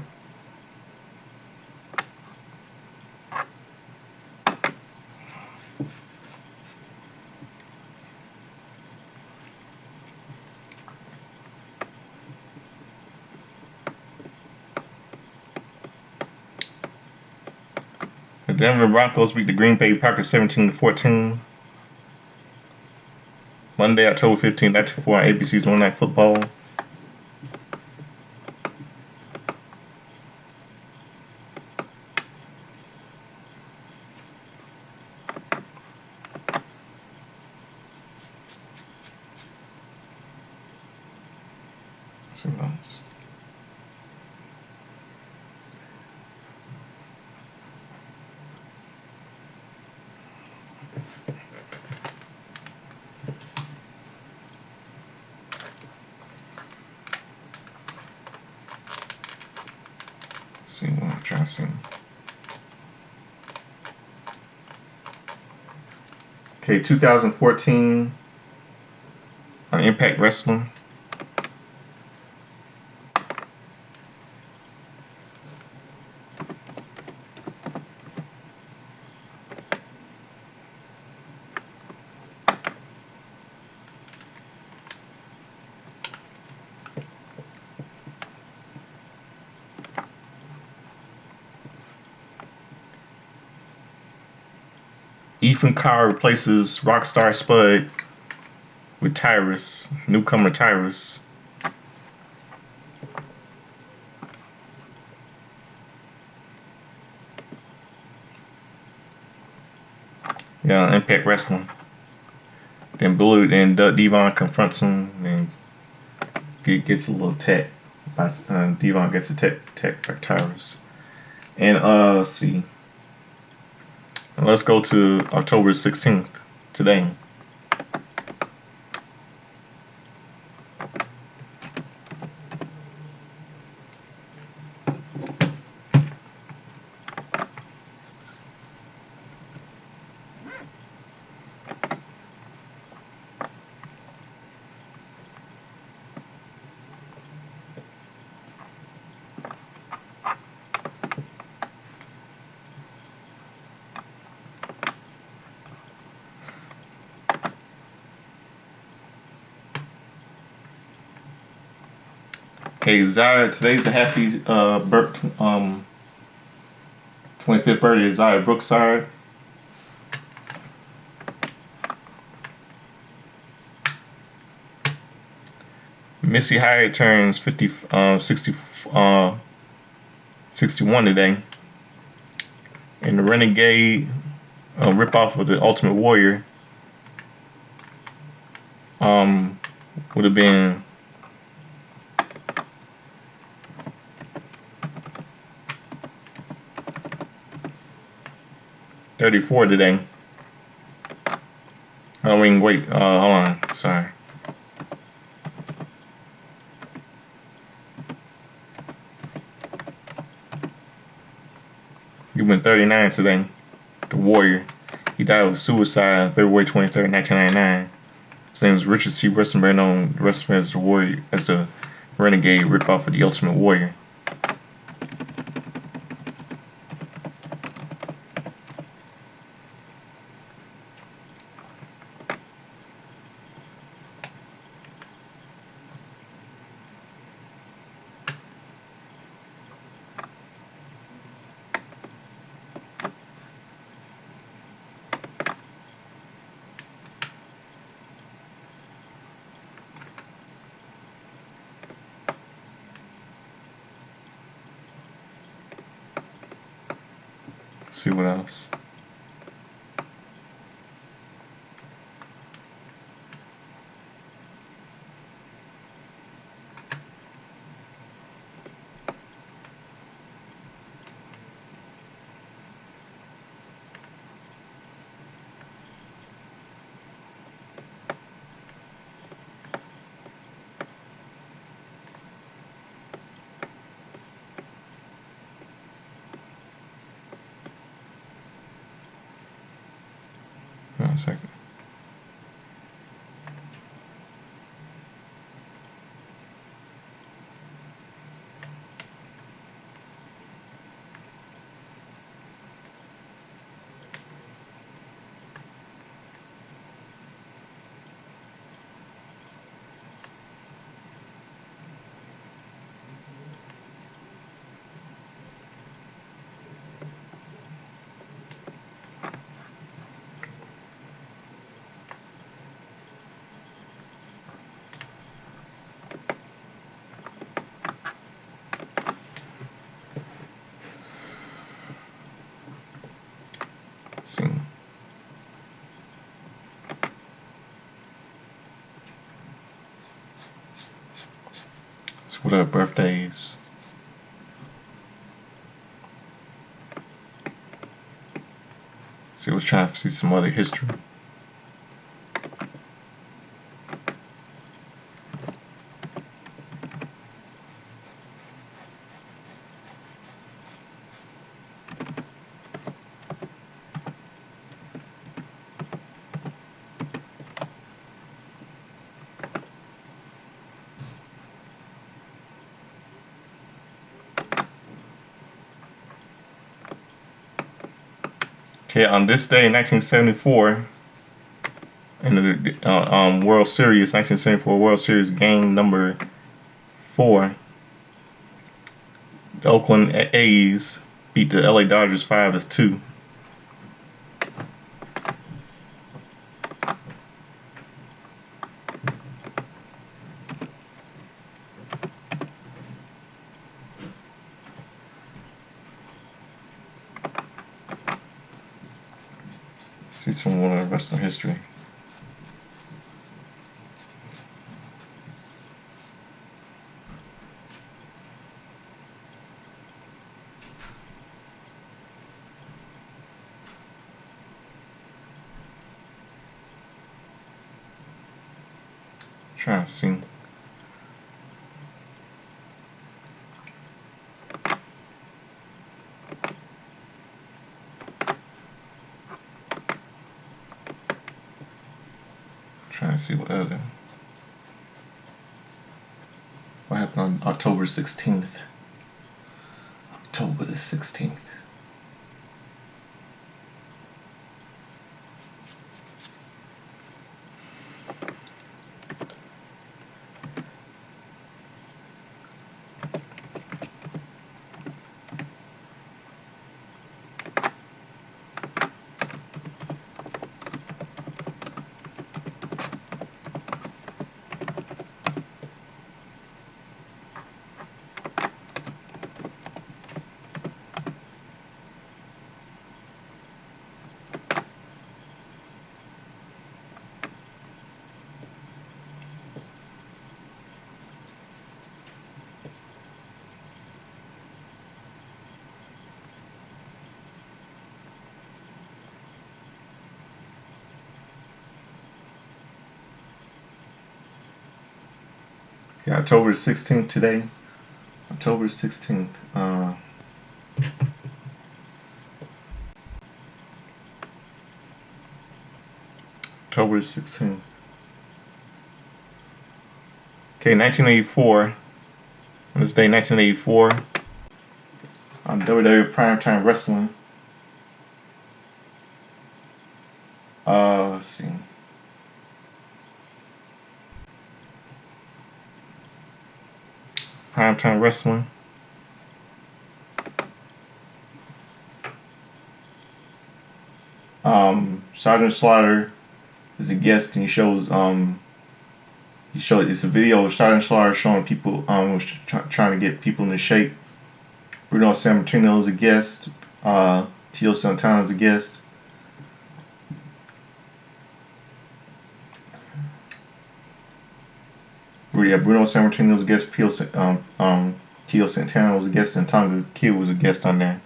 The Denver Broncos beat the Green Bay Packers 17-14. Monday, October 15th, 1994 on ABC's Monday Night Football. See what else. See what I'm trying to see. Okay, 2014 on Impact Wrestling. Ethan Carr replaces Rockstar Spud with Tyrus, newcomer Tyrus. Yeah, Impact Wrestling. Then Devon confronts him and gets a little tech. Devon gets a tech by Tyrus. And let's see. Let's go to October 16th, today. Hey, Zaya, today's a happy 25th birthday of Zaya Brookside. Missy Hyatt turns 61 today. And the Renegade ripoff of the Ultimate Warrior would have been $34 today. I mean, wait, hold on, sorry. He went 39 today. The Warrior. He died of suicide February 23rd, 1999. His name is Richard C. Westenberg, known the rest of him as the Warrior, as the Renegade ripoff of the Ultimate Warrior. See what else. Hold on a second. So what are birthdays? See, I was trying to see some other history. Okay, on this day in 1974, in the World Series, 1974 World Series game number 4, the Oakland A's beat the LA Dodgers 5-2. See some more of wrestling history. Trying to see. Trying to see what happened on October 16th. October the 16th. Yeah, October 16th today. October 16th. October 16th. Okay, 1984. On this day, 1984, on WWE Primetime Wrestling. Let's see. Primetime Wrestling. Sergeant Slaughter is a guest, and he shows it's a video of Sergeant Slaughter showing people trying to get people into shape. Bruno Sammartino is a guest. Tio Santana is a guest. Bruno Sammartino was a guest. Tio Santana was a guest, and Tonga Kid was a guest on there.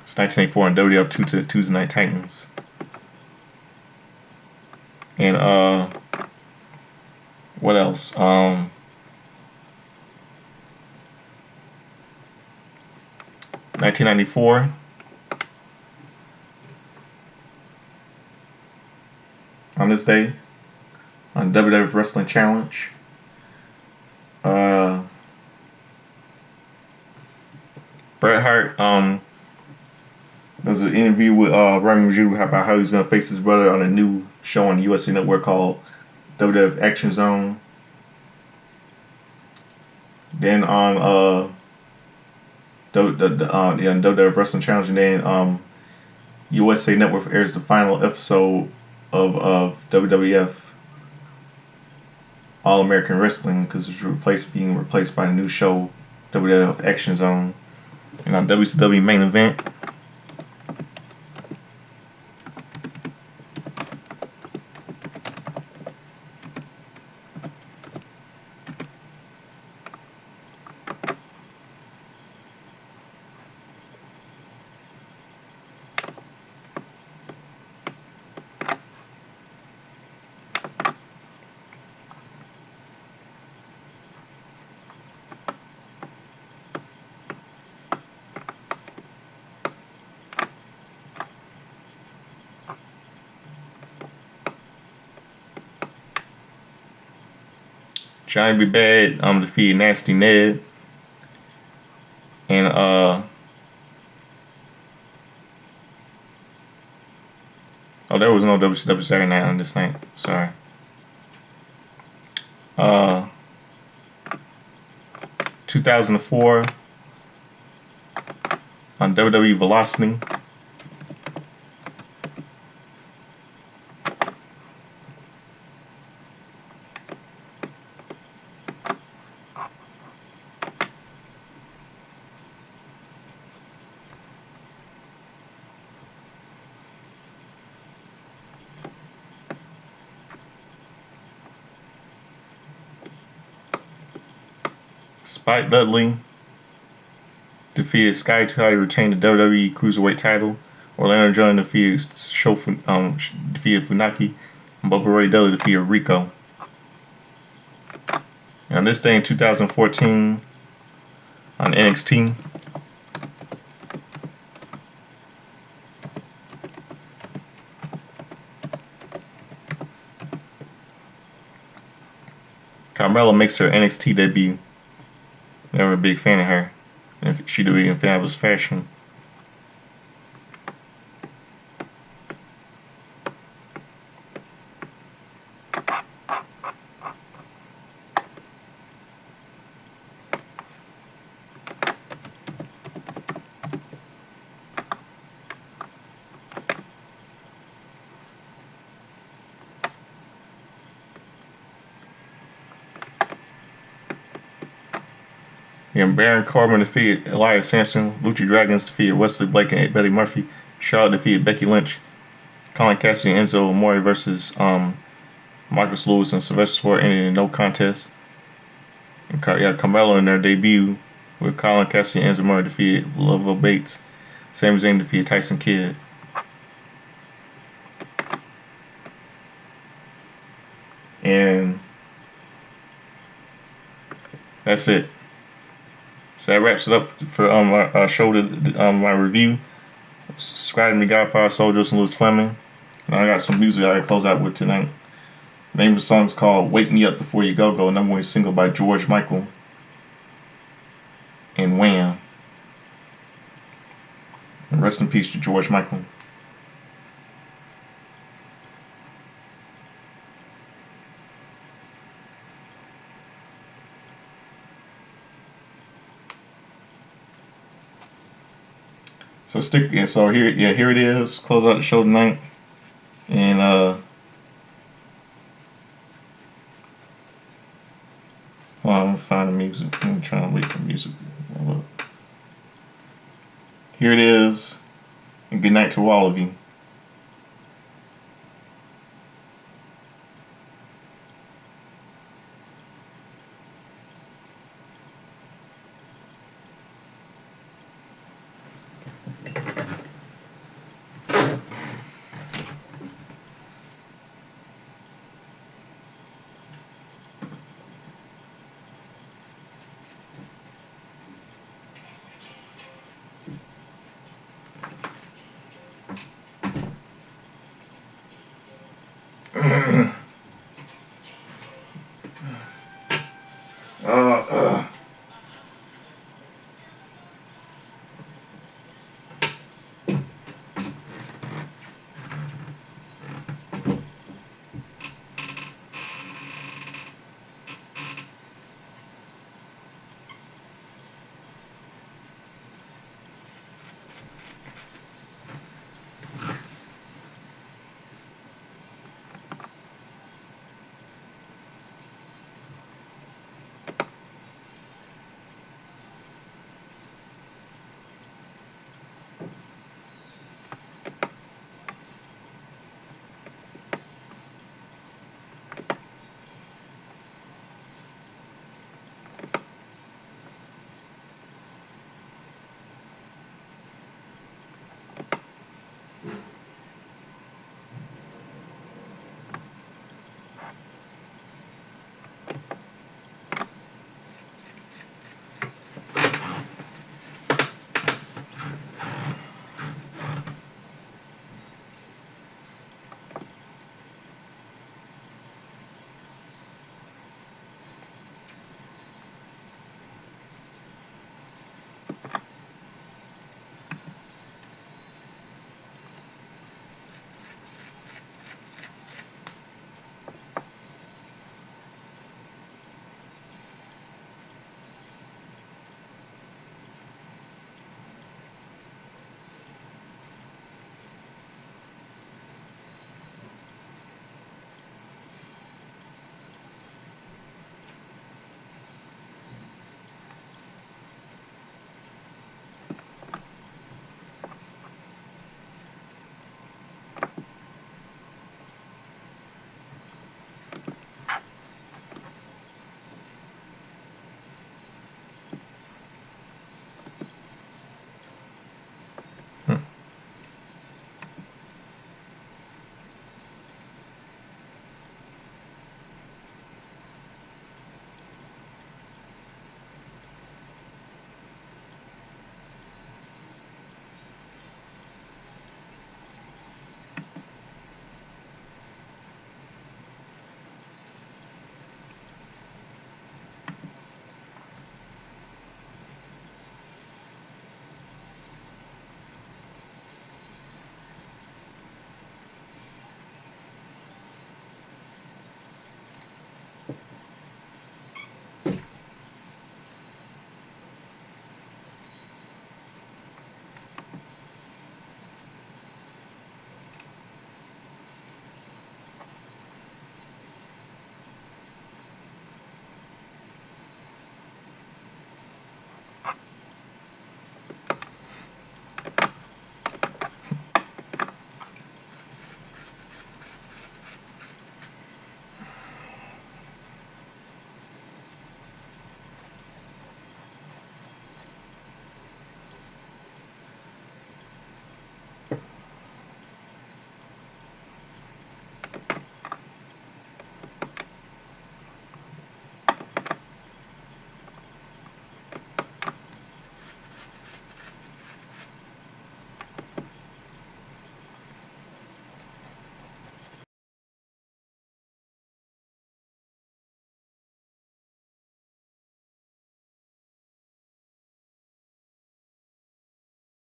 It's 1984 in WWF Tuesday Night Titans. And what else? 1994. On this day, on WWF Wrestling Challenge. Bret Hart there's an interview with Remy Majou about how he's gonna face his brother on a new show on the USA Network called WWF Action Zone. Then on WWF Wrestling Challenge, and then USA Network airs the final episode of WWF All American Wrestling because it's being replaced by a new show, WWF Action Zone. And on WCW Main Event, Johnny B. Bad defeated Nasty Ned. And there was no WCW Saturday Night on this night. Sorry. 2004 on WWE Velocity. Spike Dudley defeated Sky to retain the WWE Cruiserweight title. Orlando John defeated defeated Funaki. And Bubba Ray Dudley defeated Rico. And this day in 2014 on NXT. Carmella makes her NXT debut. Never a big fan of her. And she do it in fabulous fashion. And Baron Corbin defeated Elias Sampson. Lucha Dragons defeated Wesley Blake and Betty Murphy. Charlotte defeated Becky Lynch. Colin Cassidy and Enzo Amore versus Marcus Lewis and Sylvester Sport ended in no contest. And Carmelo in their debut with Colin Cassidy and Enzo Amore defeated Lovell Bates. Sami Zayn defeated Tyson Kidd. And that's it. So that wraps it up for our show, my review. Subscribe to me, Godfather Soldiers and Louis Fleming. And I got some music I gotta close out with tonight. The name of the song is called Wake Me Up Before You Go, #1 single by George Michael and Wham. And rest in peace to George Michael. So here it is. Close out the show tonight. And I'm gonna find the music. I'm trying to wait for music. Here it is. And good night to all of you.